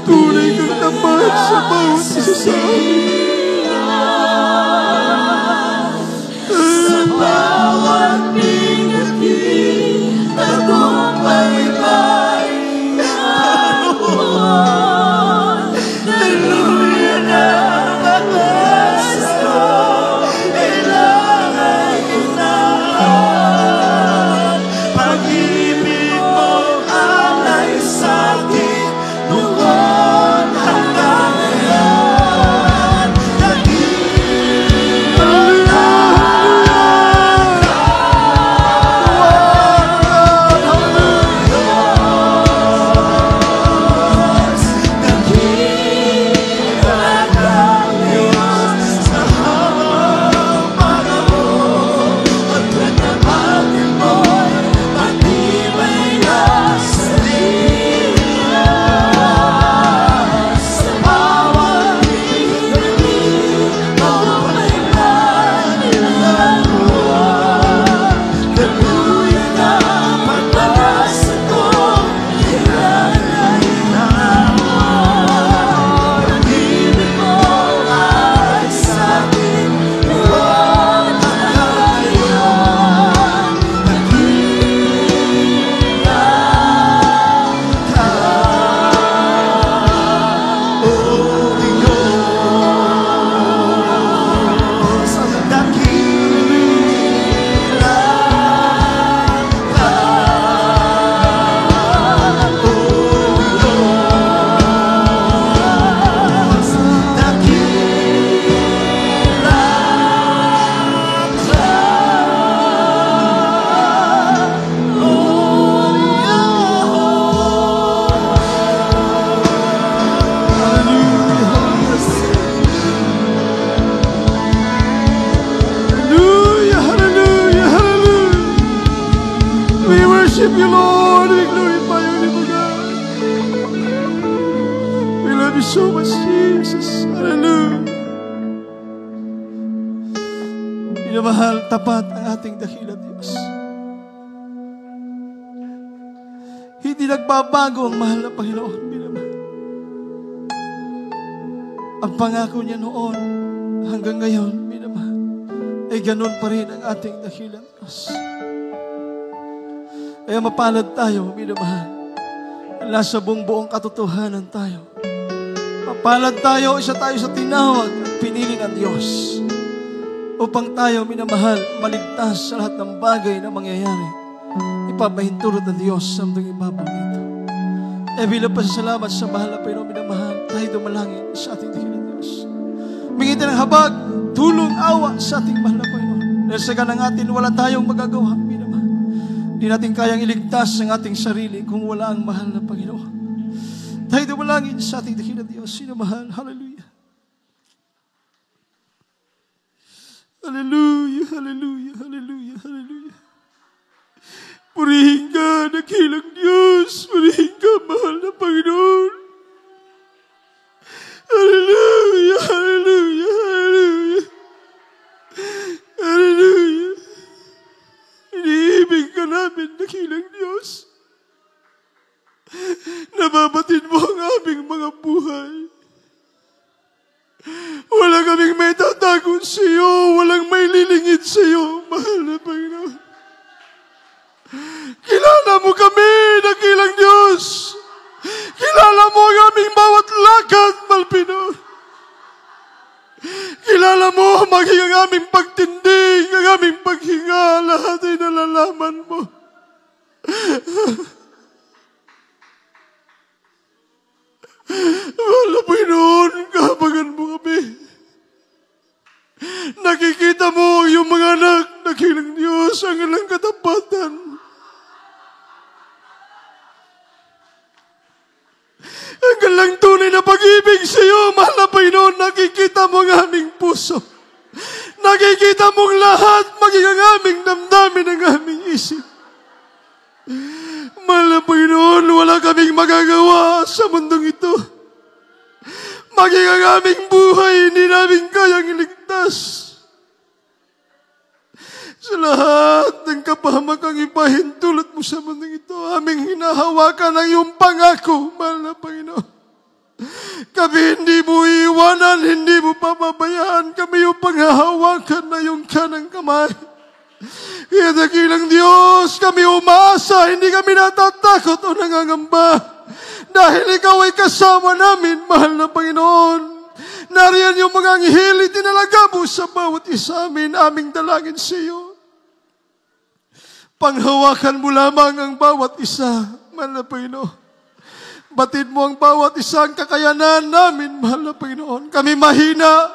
Tunay kang tapat sa bawat isa sa amin. Sa bawat pinagdi, tagumpay-bay naroon. Naluya na maglasto, kailangan inahan. Pag-ibig mo alay sa'kin, noon hanggang ngayon. worship you, Lord. We glorify your name, O God. We love you so much, Jesus. Hallelujah. Minamahal, tapat ang ating dakila, Diyos. Hindi nagbabago ang mahal na Panginoon, minamahal. Ang pangako niya noon hanggang ngayon, minamahal, ay ganun pa rin ang ating dakilang Diyos. Kaya mapalad tayo, minamahal. Nasa buong katotohanan tayo. Mapalad tayo, isa tayo sa tinawag at pinili ng Diyos upang tayo, minamahal, maligtas sa lahat ng bagay na mangyayari. Ipapahintulot ng Diyos sa mundong ibabaw nito. Bilang pasasalamat sa mahal na Panginoon, minamahal, tayo dumalangin sa ating dakilang Diyos. Bigyan tayo ng habag, tulong, awa sa ating mahal na Panginoon. Dahil sa ganang atin, wala tayong magagawa, minamahal. Hindi natin kayang iligtas ang ating sarili kung wala ang mahal na Panginoon. Tayo dumalangin sa ating dakilang Diyos, minamahal. Hallelujah. Hallelujah, hallelujah, hallelujah, hallelujah. Purihin ka, dakilang Diyos. Purihin ka, mahal na Panginoon. Hallelujah, hallelujah, hallelujah. Hallelujah. Iniibig ka namin, dakilang Diyos. Nababatid mo ang aming mga buhay. Wala kaming may tatagon sa iyo, walang may lilingid sa iyo, mahal na Panginoon. Kilala mo kami, dakilang Diyos. Kilala mo ang aming bawat lakad, mahal Panginoon. Kilala mo maging ang aming pagtindig, ang aming paghinga, lahat ay nalalaman mo. Wala Panginoon, kahabagan mo kami. Nakikita mo yung mga anak, dakilang Diyos, ang ilang katapatan. Ang galang tunay na pag-ibig sa iyo, mahal na Panginoon, nakikita mo ang aming puso. Nakikita mo lahat, maging ang aming damdamin, ang aming isip. Mahal na Panginoon, wala kaming magagawa sa mundong ito. Maging ang aming buhay, hindi namin kayang iligtas. Sa lahat ng kapahamakang ipahintulot mo sa mundong ito, aming hinahawakan ang iyong pangako, mahal na Panginoon. Kami hindi mo iiwanan, hindi mo pababayaan. Kami yung panghahawakan na iyong kanang kamay. Kaya dakilang Diyos, kami umaasa, hindi kami natatakot o nangangamba. Dahil ikaw ay kasama namin, mahal na Panginoon. Nariyan yung mga anghel, itinalaga mo sa bawat isa amin, aming dalangin sa iyo. Panghawakan mo lamang ang bawat isa, mahal na Panginoon. Batid mo ang bawat isang kakayanan namin, mahal na Panginoon. Kami mahina,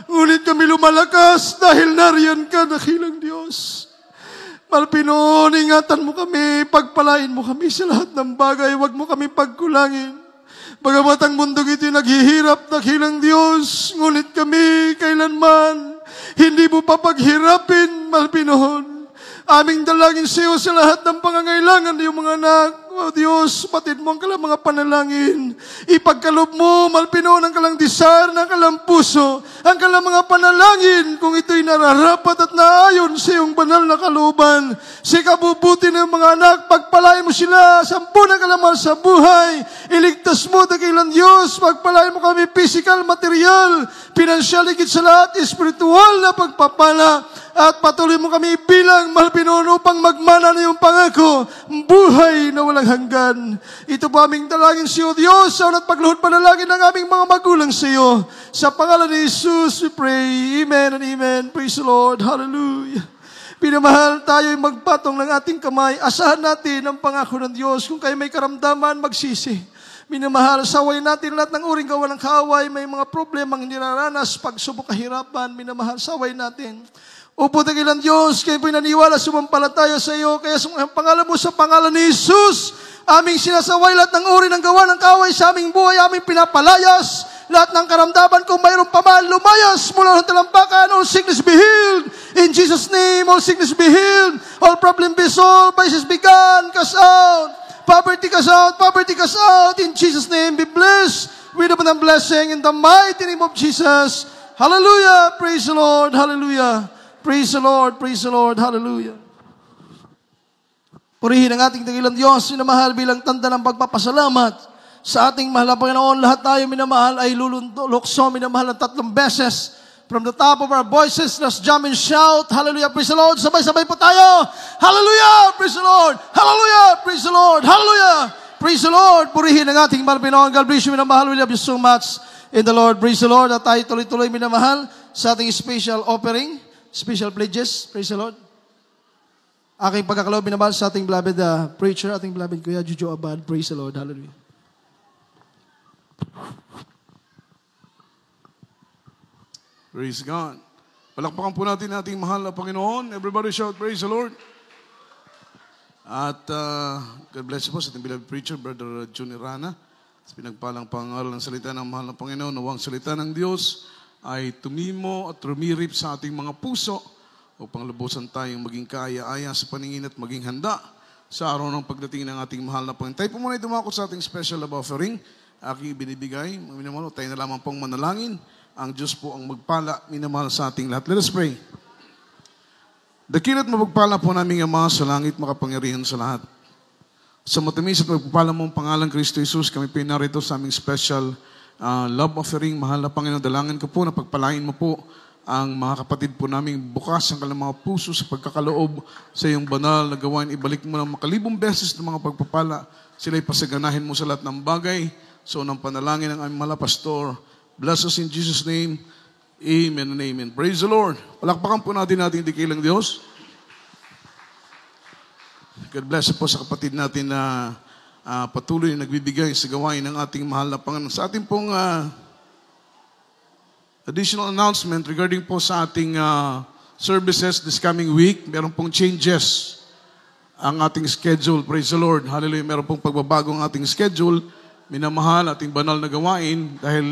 ngunit kami lumalakas dahil nariyan ka, dakilang Diyos. Mahal Panginoon, ingatan mo kami, pagpalain mo kami sa lahat ng bagay, huwag mo kami pagkulangin. Bagamat ang mundong ito'y naghihirap, dakilang Diyos, ngunit kami kailanman hindi mo papaghirapin, mahal Panginoon. Aming dalangin sa iyo sa lahat ng pangangailangan ng iyong mga anak. O Diyos, patid mo ang kalang mga panalangin. Ipagkalob mo, mahal Panginoon, ang kalang desire, ang kalang puso, ang kalang mga panalangin, kung ito'y nararapat at naayon sa iyong banal na kalooban. Sa ikabubuti ng mga anak, pagpalain mo sila, sampu na kalamal sa buhay. Iligtas mo, dakilang Diyos, pagpalain mo kami physical, material, pinansyal, higit sa lahat, espiritual na pagpapala. At patuloy mo kami bilang, mahal Panginoon, upang magmana na iyong pangako, buhay na walang hanggan. Ito po aming dalangin sa iyo, Diyos, sa unat pagluhod panalangin ng aming mga magulang sa iyo. Sa pangalan ni Jesus, we pray. Amen and amen. Praise the Lord. Hallelujah. Pinamahal, tayo'y magpatong ng ating kamay. Asahan natin ang pangako ng Diyos. Kung kayo may karamdaman, magsisi. Minamahal, saway natin lahat ng uring gawa ng kaaway. May mga problemang niraranas, pagsubok, kahirapan. Minamahal, saway natin. Upo dakilang Diyos, kayo po'y naniwala, sumampalataya sa iyo. Kaya sa pangalan mo, sa pangalan ni Jesus, aming sinasaway lahat ng uri ng gawa ng kaaway sa aming buhay, aming pinapalayas. Lahat ng karamdaman kung mayroon pa man, lumayas mula ng talampakan. All sickness be healed. In Jesus' name, all sickness be healed. All problem be solved. Vices be gone. Cast out. Poverty cast out. Poverty cast out. In Jesus' name, be blessed with abundant blessing in the mighty name of Jesus. Hallelujah. Praise the Lord. Hallelujah. Praise the Lord. Praise the Lord. Hallelujah. Purihin ang ating dakilang Diyos, minamahal bilang tanda ng pagpapasalamat sa ating mahal na Panginoon. Lahat tayo minamahal ay lulukso, minamahal ng 3 beses. From the top of our voices, let's jump and shout, hallelujah, praise the Lord. Sabay-sabay po tayo. Hallelujah, praise the Lord. Hallelujah, praise the Lord. Hallelujah, praise the Lord. Purihin ang ating mahal na Panginoon. God bless you, minamahal. We love you so much in the Lord. Praise the Lord. At tayo tuloy-tuloy minamahal sa ating special offering, special pledges. Praise the Lord. Aking pagkakalaw, binabal sa ating beloved preacher, ating beloved Kuya Jojo Abad. Praise the Lord. Hallelujah. Praise God. Palakpakan po natin ating mahal na Panginoon. Everybody shout, praise the Lord. At God bless you po sa ating beloved preacher, Brother Junior Rana. Sa pinagpalang pangaral ng salita ng mahal na Panginoon, nawang salita ng Diyos ay tumimo at rumirip sa ating mga puso upang lubusan tayong maging kaaya-aya sa paningin at maging handa sa araw ng pagdating ng ating mahal na Panginoon. Tayo po muna dumako sa ating special love offering. Aking binibigay. Minamahal, tayo na lamang pong manalangin. Ang Diyos po ang magpala, minamahal sa ating lahat. Let us pray. Dakilat mapagpala po namin Ama sa langit, makapangyarihan sa lahat. Sa matamis at magpapala mong pangalan Kristo Jesus, kami pinarito sa aming special love offering. Mahal na Panginoon, dalangin ko po na pagpalain mo po ang mga kapatid po namin bukas ang kanilang mga puso sa pagkakaloob sa iyong banal na gawain. Ibalik mo ng makalibong beses ng mga pagpapala. Sila'y pasaganahin mo sa lahat ng bagay. So, ng panalangin ng aming mga pastor. Bless us in Jesus' name. Amen and amen. Praise the Lord. Palakpakan po natin ating dikilang Diyos. God bless po sa kapatid natin na patuloy na nagbibigay sa gawain ng ating mahal na Panginoon. Sa ating pong additional announcement regarding po sa ating services this coming week. Meron pong changes ang ating schedule. Praise the Lord. Hallelujah. Meron pong pagbabago ang ating schedule. Minamahal ating banal na gawain dahil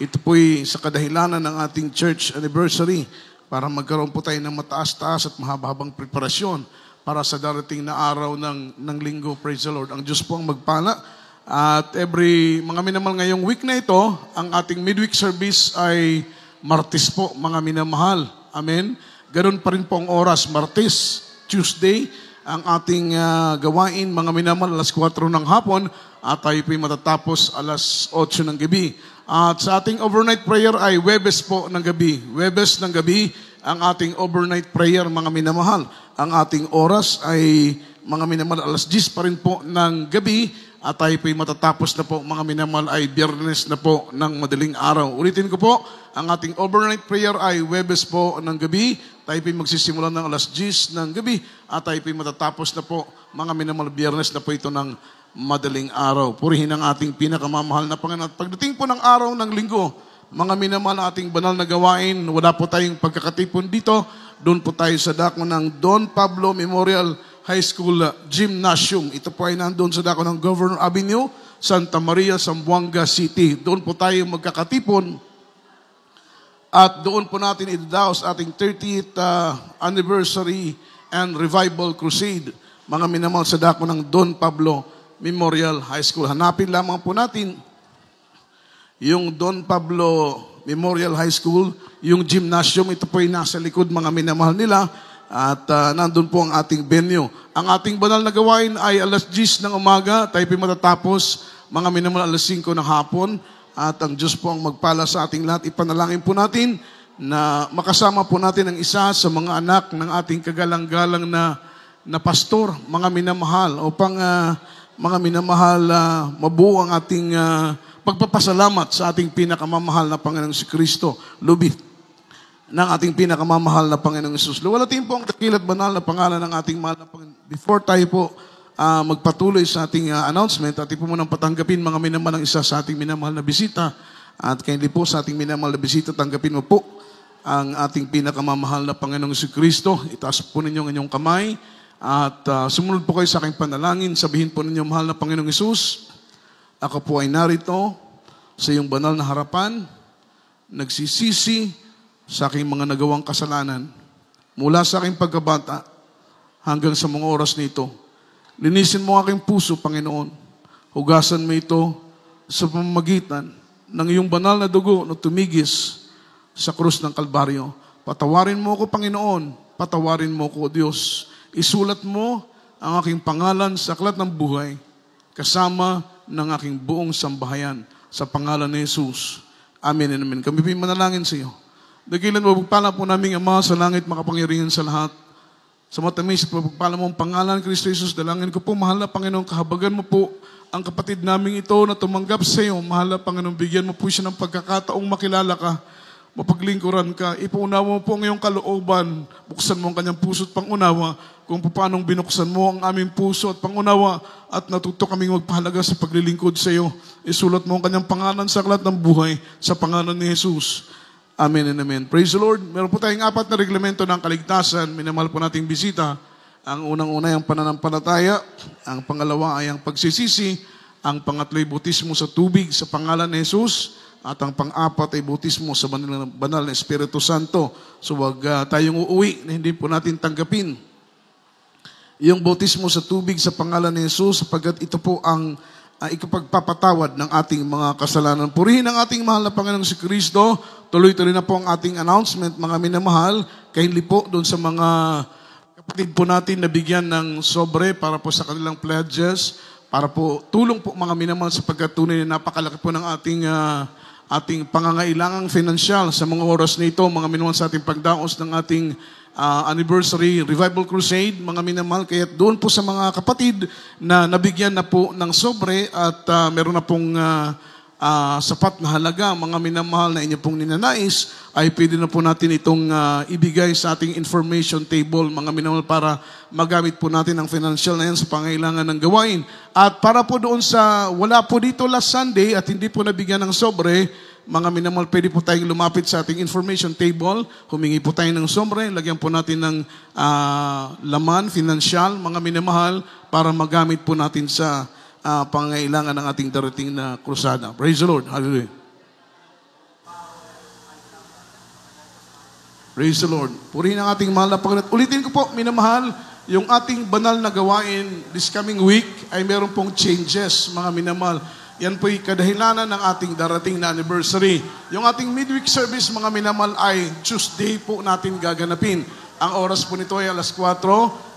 ito po'y sa kadahilanan ng ating church anniversary para magkaroon po tayo ng mataas-taas at mahaba-habang preparasyon para sa darating na araw ng linggo. Praise the Lord. Ang Diyos po ang magpala. At every mga minamahal ngayong week na ito, ang ating midweek service ay Martes po, mga minamahal. Amen. Ganun pa rin po ang oras, Martes, Tuesday, ang ating gawain, mga minamahal, alas 4 ng hapon, at tayo po'y matatapos alas 8 ng gabi. At sa ating overnight prayer ay Webes po ng gabi. Webes ng gabi, ang ating overnight prayer, mga minamahal. Ang ating oras ay, mga minamahal, alas 10 pa rin po ng gabi. At tayo po'y matatapos na po, mga minamahal, ay Biyernes na po ng madaling araw. Ulitin ko po, ang ating overnight prayer ay Webes po ng gabi. Tayo po'y magsisimula ng alas 10 ng gabi. At tayo po'y matatapos na po, mga minamahal, Biyernes na po ito ng madaling araw. Purihin ang ating pinakamamahal na Panginoon. At pagdating po ng araw ng linggo, mga minamahal, ating banal na gawain, wala po tayong pagkakatipon dito. Doon po tayo sa dako ng Don Pablo Memorial High School Gymnasium. Ito po ay nandun sa dako ng Governor Avenue, Santa Maria, Zamboanga City. Doon po tayo magkakatipon at doon po natin idadaos ating 30th anniversary and revival crusade. Mga minamahal sa dako ng Don Pablo Memorial High School. Hanapin lamang po natin yung Don Pablo Memorial High School, yung gymnasium. Ito po ay nasa likod, mga minamahal nila. At nandun po ang ating venue. Ang ating banal na gawain ay alas 10 ng umaga. Tayo po'y matatapos, mga minamahal, alas 5 ng hapon. At ang Diyos po ang magpala sa ating lahat. Ipanalangin po natin na makasama po natin ang isa sa mga anak ng ating kagalang-galang na pastor, mga minamahal, upang mga minamahal, mabuo ang ating pagpapasalamat sa ating pinakamamahal na Panginoong si Kristo. Lubid ng ating pinakamamahal na Panginoong Jesus. Luwalatin po ang dakilat banal na pangalan ng ating mahal na Panginoon. Before tayo po magpatuloy sa ating announcement, at po munang patanggapin, mga minamahal, ng isa sa ating minamahal na bisita. At kayo po sa ating minamahal na bisita, tanggapin mo po ang ating pinakamamahal na Panginoong si Kristo. Itaas po ninyo ang inyong kamay at sumunod po kayo sa aking panalangin. Sabihin po ninyo, mahal na Panginoong Jesus, ako po ay narito sa iyong banal na harapan, nagsisisi sa aking mga nagawang kasalanan, mula sa aking pagkabata hanggang sa mga oras nito. Linisin mo aking puso, Panginoon. Hugasan mo ito sa pamamagitan ng iyong banal na dugo na tumigis sa krus ng Kalbaryo. Patawarin mo ako, Panginoon. Patawarin mo ako, Diyos. Isulat mo ang aking pangalan sa aklat ng buhay kasama ng aking buong sambahayan sa pangalan ni Jesus. Amen and amen. Kami manalangin sa iyo. Dakilan mo, pagpala po namin Ama sa langit, makapangyarihan sa lahat. Sa matamis at pagpala mo ang pangalan, Kristo Jesus, dalangin ko po, mahal na Panginoon, kahabagan mo po ang kapatid namin ito na tumanggap sa iyo. Mahal na Panginoon, bigyan mo po siya ng pagkakataong makilala ka, mapaglingkuran ka. Ipaunawa mo po ang iyong kalooban. Buksan mo ang kanyang puso at pangunawa kung paanong binuksan mo ang aming puso at pangunawa at natuto kaming magpahalaga sa paglilingkod sa iyo. Isulat mo ang kanyang pangalan sa aklat ng buhay sa pangalan ni Jesus. Amen and amen. Praise the Lord. Meron po tayong 4 na reglamento ng kaligtasan. Minamahal po nating bisita. Ang unang-una ay ang pananampalataya. Ang pangalawa ay ang pagsisisi. Ang pangatlo ay bautismo sa tubig sa pangalan ni Jesus. At ang pang-apat ay bautismo sa banal na Espiritu Santo. So wag tayong uuwi na hindi po natin tanggapin yung bautismo sa tubig sa pangalan ni Jesus sapagkat ito po ang ikapagpapatawad ng ating mga kasalanan. Purihin ang ating mahal na Panginoong si Kristo. Tuloy-tuloy na po ang ating announcement, mga minamahal. Kindly po doon sa mga kapatid po natin na bigyan ng sobre para po sa kanilang pledges, para po tulong po mga minamahal sapagkat tunay na napakalaki po ng ating pangangailangang financial sa mga oras na ito, mga minamahal sa ating pagdaos ng ating anniversary revival crusade, mga minamahal. Kaya doon po sa mga kapatid na nabigyan na po ng sobre at meron na pong sapat na halaga, mga minamahal na inyo pong ninanais, ay pwede na po natin itong ibigay sa ating information table, mga minamahal, para magamit po natin ang financial na yan sa pangailangan ng gawain. At para po doon sa wala po dito last Sunday at hindi po nabigyan ng sobre, mga minamahal, pwede po tayong lumapit sa ating information table, humingi po tayo ng sobre, lagyan po natin ng laman, financial, mga minamahal, para magamit po natin sa pangailangan ng ating darating na krusada. Praise the Lord. Hallelujah. Praise the Lord. Purihin ang ating mahal na Panginoon. Ulitin ko po, minamahal, yung ating banal na gawain this coming week ay meron pong changes, mga minamahal. Yan po'y kadahilanan ng ating darating na anniversary. Yung ating midweek service, mga minamahal, ay Tuesday po natin gaganapin. Ang oras po nito ay alas 4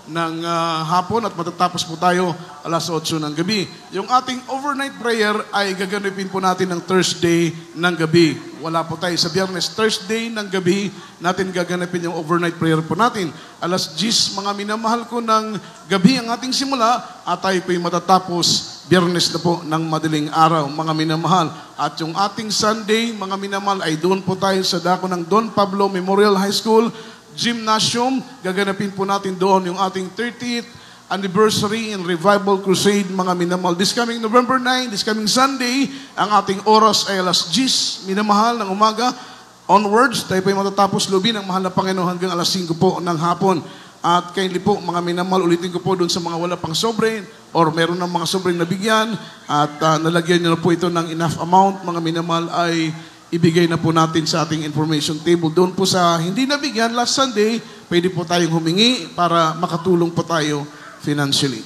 ng hapon at matatapos po tayo alas 8 ng gabi. Yung ating overnight prayer ay gaganapin po natin ng Thursday ng gabi. Wala po tayo sa Biyernes. Thursday ng gabi natin gaganapin yung overnight prayer po natin. Alas 10, mga minamahal ko, ng gabi ang ating simula at tayo po'y matatapos Biyernes na po ng madaling araw, mga minamahal. At yung ating Sunday, mga minamahal, ay doon po tayo sa dako ng Don Pablo Memorial High School Gymnasium. Gaganapin po natin doon yung ating 30th anniversary and revival crusade, mga minamahal. This coming November 9, this coming Sunday, ang ating oras ay alas 10, minamahal, ng umaga. Onwards, tayo po ay matatapos lubin ng mahal na Panginoon hanggang alas 5 po ng hapon. At kindly po, mga minamahal, ulitin ko po doon sa mga wala pang sobre or meron ng mga sobreng nabigyan at nalagyan nyo na po ito ng enough amount, mga minamahal, ay ibigay na po natin sa ating information table. Doon po sa hindi nabigyan last Sunday, pwede po tayong humingi para makatulong po tayo financially.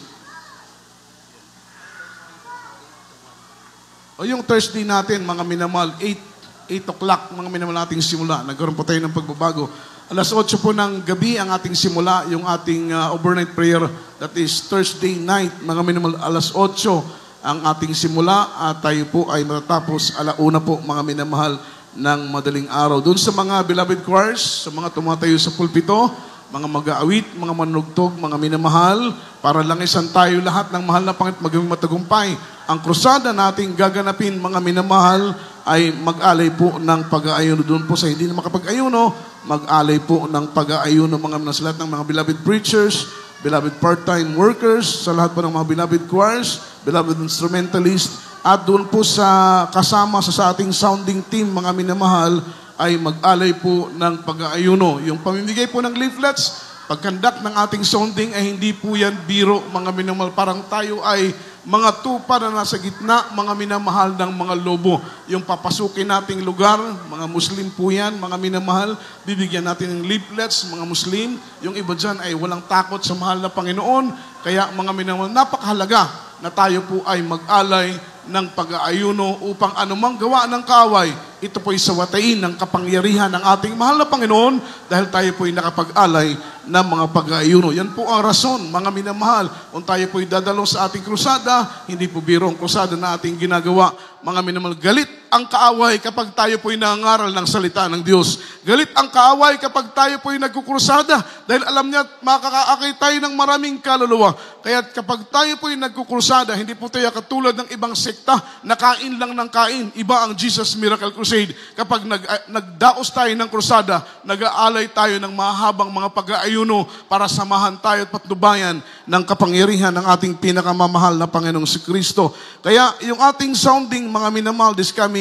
O yung Thursday natin, mga minamahal, 8 o'clock, mga minamahal, nating simula. Nagkaroon po tayo ng pagbabago. Alas 8 po ng gabi ang ating simula, yung ating overnight prayer, that is Thursday night, mga minamahal, alas 8 ang ating simula at tayo po ay matatapos alauna po, mga minamahal, ng madaling araw. Doon sa mga beloved choirs, sa mga tumatayo sa pulpito, mga mag-aawit, mga manugtog, mga minamahal, para langisan tayo lahat ng mahal na Panginoon maging matagumpay. Ang krusada nating gaganapin, mga minamahal, ay mag-alay po ng pag-aayuno. Doon po sa hindi na makapag-ayuno, mag-alay po ng pag-aayuno, mga nasilat ng mga beloved preachers, beloved part-time workers, sa lahat po ng mga beloved choirs, beloved instrumentalist, at doon po sa kasama sa ating sounding team, mga minamahal, ay mag-alay po ng pag-aayuno. Yung pamimigay po ng leaflets, pagkandak ng ating sounding ay hindi po yan biro, mga minamahal. Parang tayo ay mga tupa na nasa gitna, mga minamahal ng mga lobo. Yung papasukin nating lugar, mga Muslim po yan, mga minamahal, bibigyan natin ng leaflets, mga Muslim. Yung iba dyan ay walang takot sa mahal na Panginoon. Kaya mga minamahal, napakahalaga na tayo po ay mag-alay ng pag-aayuno upang anumang gawa ng kaaway, ito po'y sawatain ng kapangyarihan ng ating mahal na Panginoon dahil tayo po'y nakapag-alay ng mga pag-aayuno. Yan po ang rason, mga minamahal, kung tayo po'y dadalo sa ating krusada, hindi po birong krusada na ating ginagawa. Mga minamahal, galit ang kaaway kapag tayo po'y nangangaral ng salita ng Diyos. Galit ang kaaway kapag tayo po'y nagkukrusada dahil alam niya makakaakay tayo ng maraming kaluluwa. Kaya kapag tayo po'y nagkukrusada, hindi po tayo katulad ng ibang sekta na kain lang ng kain. Iba ang Jesus Miracle Crusade. Kapag nagdaos tayo ng krusada, nag-aalay tayo ng mahabang mga pag-aayuno para samahan tayo at patnubayan ng kapangyarihan ng ating pinakamamahal na Panginoong si Kristo. Kaya yung ating sounding, mga minamahal, this coming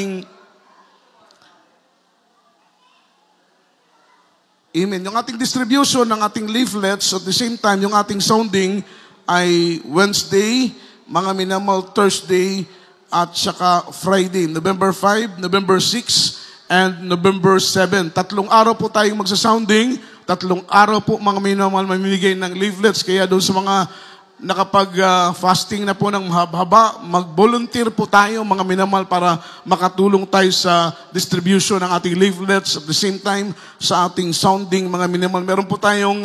Amen. Yung ating distribution ng ating leaflets, at the same time, yung ating sounding ay Wednesday, mga minamahal, Thursday, at saka Friday, November 5, November 6, and November 7. 3 araw po tayong magsasounding, 3 araw po mga minamahal mamimigay ng leaflets. Kaya doon sa mga nakapag-fasting na po ng mahaba, mag-volunteer po tayo mga minamahal para makatulong tayo sa distribution ng ating leaflets at the same time sa ating sounding mga minamahal. Meron po tayong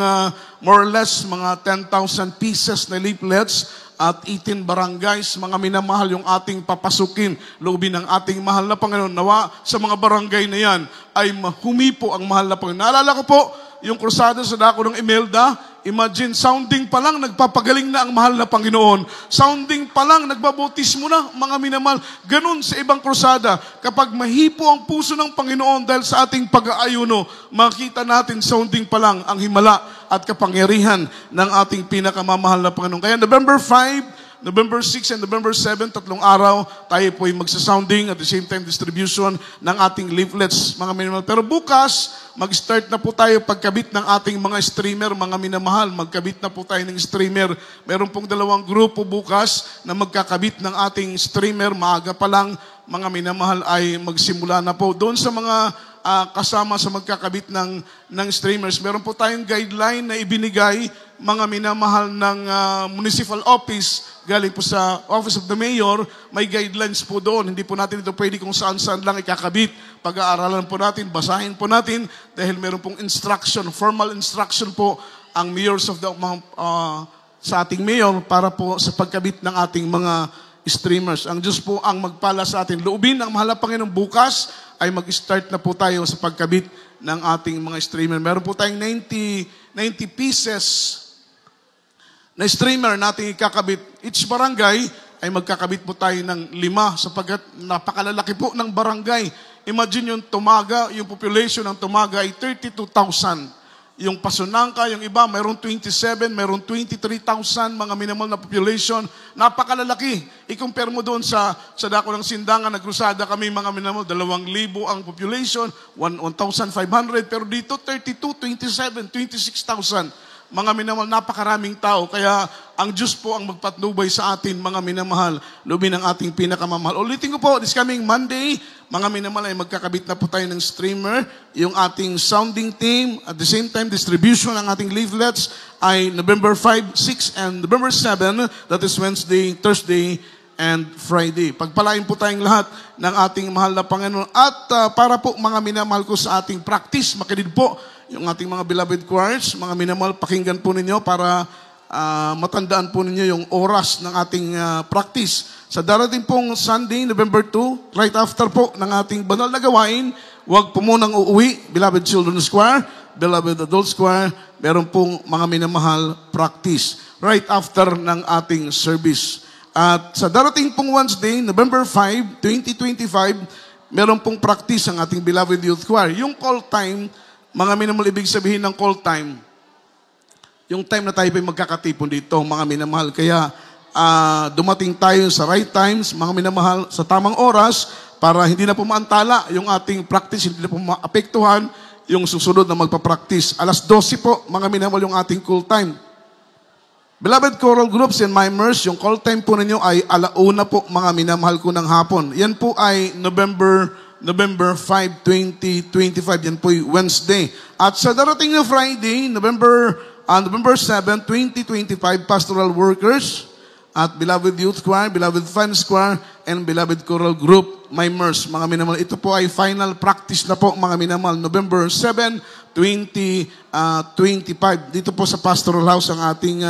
more or less mga 10,000 pieces na leaflets at 18 barangays, mga minamahal, yung ating papasukin, loobin ng ating mahal na Panginoon. Nawa sa mga barangay na yan ay humipo ang mahal na Panginoon. Naalala ko po, yung krusada sa dako ng Imelda, imagine, sounding pa lang, nagpapagaling na ang mahal na Panginoon. Sounding pa lang, nagbabotismo na, mga minamahal. Ganun sa ibang krusada. Kapag mahipo ang puso ng Panginoon dahil sa ating pag-aayuno, makita natin sounding pa lang ang himala at kapangyarihan ng ating pinakamamahal na Panginoon. Kaya November 5, November 6 and November 7, 3 araw, tayo po ay magsasounding at the same time distribution ng ating leaflets, mga minamahal. Pero bukas, mag-start na po tayo pagkabit ng ating mga streamer, mga minamahal. Magkabit na po tayo ng streamer. Meron pong 2 grupo bukas na magkakabit ng ating streamer. Maaga pa lang, mga minamahal, ay magsimula na po. Doon sa mga kasama sa magkakabit ng streamers, meron po tayong guideline na ibinigay, mga minamahal, ng municipal office, galing po sa Office of the Mayor. May guidelines po doon. Hindi po natin ito pwede kung saan-saan lang ikakabit. Pag-aaralan po natin, basahin po natin, dahil meron pong instruction, formal instruction po ang mayors of the sa ating mayor para po sa pagkabit ng ating mga streamers. Ang Diyos po ang magpala sa atin. Loobin ng mahal na Panginoon, bukas ay mag-start na po tayo sa pagkabit ng ating mga streamer. Meron po tayong 90 pieces na streamer nating ikakabit. Each barangay ay magkakabit po tayo ng 5 sapagkat napakalalaki po ng barangay. Imagine yung Tumaga, yung population ng Tumaga ay 32,000. Yung Pasunangka, yung iba, mayroong 27, mayroong 23,000 mga minamahal na population. Napakalalaki. I-compare mo doon sa dako ng Sindangan, nagrusada kami mga minamahal, 2,000 ang population, 1,500. Pero dito, 32, 27, 26,000. Mga minamahal, napakaraming tao. Kaya ang Diyos po ang magpatnubay sa atin, mga minamahal, lubin ang ating pinakamamahal. Ulitin ko po, this coming Monday, mga minamahal, ay magkakabit na po tayo ng streamer. Yung ating sounding team, at the same time, distribution ng ating leaflets ay November 5, 6, and November 7. That is Wednesday, Thursday, and Friday. Pagpalain po tayong lahat ng ating mahal na Panginoon. At para po, mga minamahal ko, sa ating practice, makinig po yung ating mga beloved choirs, mga minamahal, pakinggan po ninyo para matandaan po ninyo yung oras ng ating practice. Sa darating pong Sunday, November 2, right after po ng ating banal na gawain, huwag po munang uuwi, beloved children's choir, beloved adults choir, meron pong mga minamahal practice right after ng ating service. At sa darating pong Wednesday, November 5, 2025, meron pong practice ang ating beloved youth choir. Yung call time, mga minamahal, ibig sabihin ng call time, yung time na tayo ay magkakatipon dito, mga minamahal. Kaya dumating tayo sa right times, mga minamahal, sa tamang oras, para hindi na po maantala yung ating practice, hindi na po maapektuhan yung susunod na magpa-practice. 12:00 po, mga minamahal, yung ating call time. Beloved choral groups and mimers, yung call time po ninyo ay 1:00 po, mga minamahal ko ng hapon. Yan po ay November 5, 2025. Yan po ay Wednesday. At sa darating na Friday, November 7, 2025, pastoral workers at beloved youth choir, beloved fans choir, and beloved choral group, mimers, mga minamahal. Ito po ay final practice na po, mga minamahal. November 7, 2025. Dito po sa pastoral house ang ating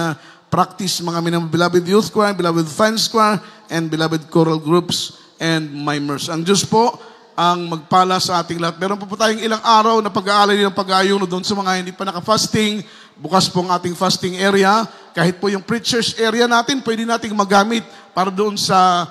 practice, mga minamahal. Beloved youth choir, beloved fans choir, and beloved choral groups and mimers. Ang Diyos po ang magpala sa ating lahat. Meron po tayong ilang araw na pag-aalay ng pag-aayuno doon sa mga hindi pa naka-fasting. Bukas po ang ating fasting area. Kahit po yung preachers area natin, pwede nating magamit para doon sa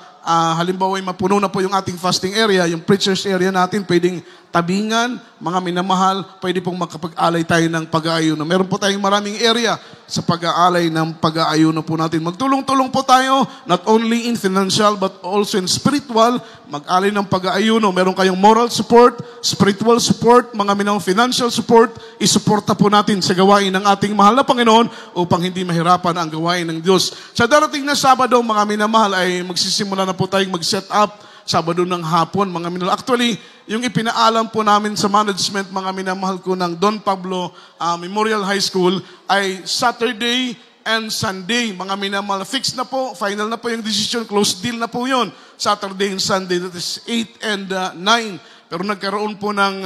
halimbawa ay mapuno na po yung ating fasting area, yung preachers area natin, pwedeng tabingan, mga minamahal, pwede pong makapag-alay tayo ng pag-aayuno. Meron po tayong maraming area sa pag-aalay ng pag-aayuno po natin. Magtulong-tulong po tayo, not only in financial but also in spiritual, mag-alay ng pag-aayuno. Meron kayong moral support, spiritual support, mga minamahal financial support, isuporta po natin sa gawain ng ating mahal na Panginoon upang hindi mahirapan ang gawain ng Diyos. Sa darating na Sabado, mga minamahal, ay magsisimula na po tayong mag-set up Sabado ng hapon, mga minamahal. Actually, yung ipinaalam po namin sa management, mga minamahal ko, ng Don Pablo Memorial High School ay Saturday and Sunday, mga minamahal. Fixed na po, final na po yung decision, closed deal na po yun. Saturday and Sunday, that is 8 and 9. Pero nagkaroon po ng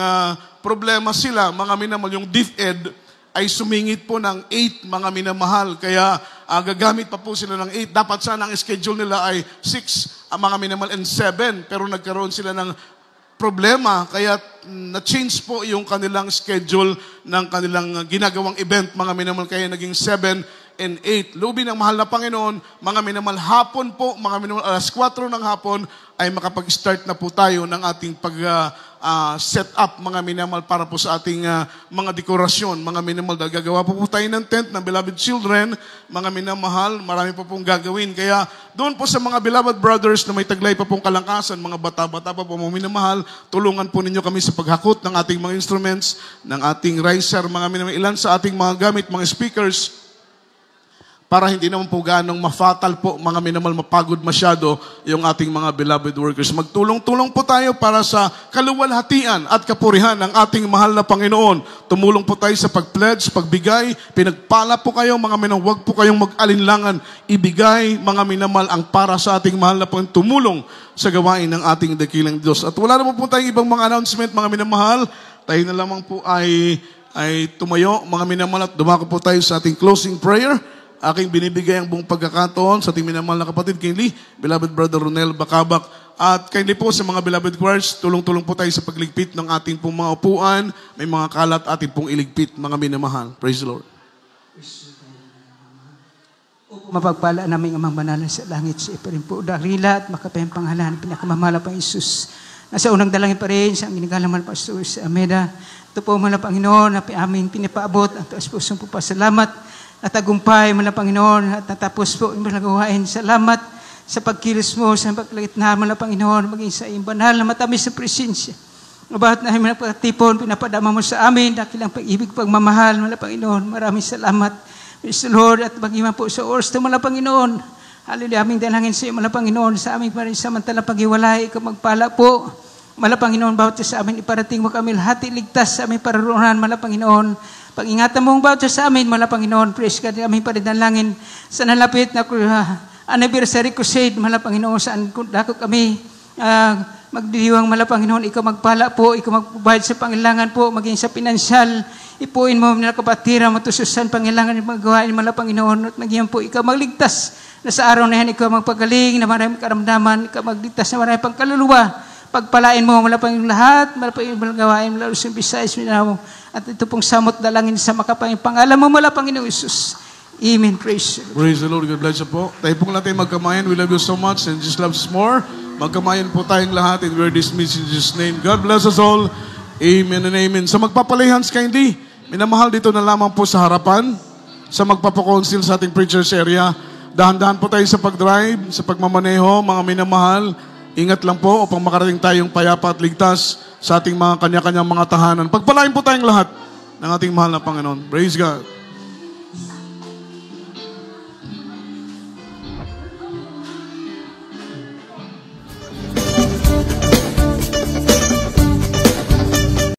problema sila, mga minamahal, yung DepEd ay sumingit po ng 8, mga minamahal. Kaya gagamit pa po sila ng 8. Dapat sana ang schedule nila ay 6, mga minamahal, and 7. Pero nagkaroon sila ng problema, kaya na-change po yung kanilang schedule ng kanilang ginagawang event, mga minamahal. Kaya naging 7 and 8. Lubin ng mahal na Panginoon, mga minamahal, hapon po, mga minamahal, alas 4 ng hapon, ay makapag-start na po tayo ng ating set up, mga minamahal, para po sa ating mga dekorasyon, mga minamahal. Gagawa po tayo ng tent ng beloved children, mga minamahal, marami po pong gagawin. Kaya doon po sa mga beloved brothers na may taglay pa pong kalangkasan, mga bata-bata pa po, mga minamahal, tulungan po ninyo kami sa paghakot ng ating mga instruments, ng ating riser, mga minamahal, ilan sa ating mga gamit, mga speakers, para hindi naman po ganong mafatal po, mga minamahal, mapagod masyado yung ating mga beloved workers. Magtulong-tulong po tayo para sa kaluwalhatian at kapurihan ng ating mahal na Panginoon. Tumulong po tayo sa pag-pledge, pagbigay. Pinagpala po kayo, mga minamahal, huwag po kayong mag-alinlangan. Ibigay, mga minamahal, ang para sa ating mahal na Panginoon. Tumulong sa gawain ng ating dakilang Diyos. At wala naman po tayong ibang mga announcement, mga minamahal. Tayo na lamang po ay tumayo, mga minamahal, at dumako po tayo sa ating closing prayer. Aking binibigay ang buong pagkakataon sa ating minamahal na kapatid, kindly, beloved brother Ronel Bacabak. At kindly po sa mga beloved choirs, tulong-tulong po tayo sa pagligpit ng ating pong mga upuan. May mga kalat ating pong iligpit, mga minamahal. Praise the Lord. Mapagpala namin amang banal sa langit sa iparin po darila at makapayang panghalan pinakamamala pang Isus. Nasa unang dalangin pa rin sa aming nagalaman Pastor sa Ameda. Ito po mga Panginoon na amin pinapaabot ang taas pusong po pasalamat at tagumpay mga Panginoon at natapos po yung malagawain. Salamat sa pagkilos mo, sa paglagit na mga Panginoon, maging sa iyong banal na matamis sa presensya. Mabahat na mga pagtipon, pinapadama mo sa amin, dakilang pag-ibig, pagmamahal mga Panginoon. Maraming salamat, Praise the Lord, at maging po sa oras na mga Panginoon. Hallelujah, aming dalangin sa iyo mga Panginoon, sa aming parin samantala pag-iwalay, ikaw magpala po. Mga Panginoon, bawat sa amin iparating mo kami lahat iligtas sa aming pararoonan, mga Panginoon. Pag-ingatan mo ang bawat sa amin, mga Panginoon. Praise God, aming parinalangin sa nalapit na anniversary crusade, mga Panginoon, saan dako kami magdiriwang, mga Panginoon. Ikaw magpala po, ikaw magpapahid sa pangailangan po, maging sa pinansyal. Ipuin mo, mga kapatira, matususan pangailangan ng magawain, mga Panginoon. At maging po, ikaw magligtas na sa araw na yan, ikaw magpagaling na maraming karamdaman, ikaw magligtas na maraming pangkaluluwa. Pagpalain mo, wala pang yung lahat, wala pang yung gawain, wala pang yung Visayas, at ito pong samot dalangin sa makapanging pangalan mo, wala pang Panginoong Isus. Amen. Praise the Lord. Praise the Lord. God bless you po. Tayo pong natin magkamayan. We love you so much and Jesus loves us more. Magkamayan po tayong lahat and we're dismissed in Jesus' name. God bless us all. Amen and amen. Sa magpapalihans kindly, minamahal dito na lamang po sa harapan, sa magpapakonsil sa ating preacher's area. Dahan-dahan po tayo sa pag-drive, sa pagmamaneho, mga minamahal. Ingat lang po upang makarating tayong payapa at ligtas sa ating mga kanya-kanyang mga tahanan. Pagpalain po tayong lahat ng ating mahal na Panginoon. Praise God.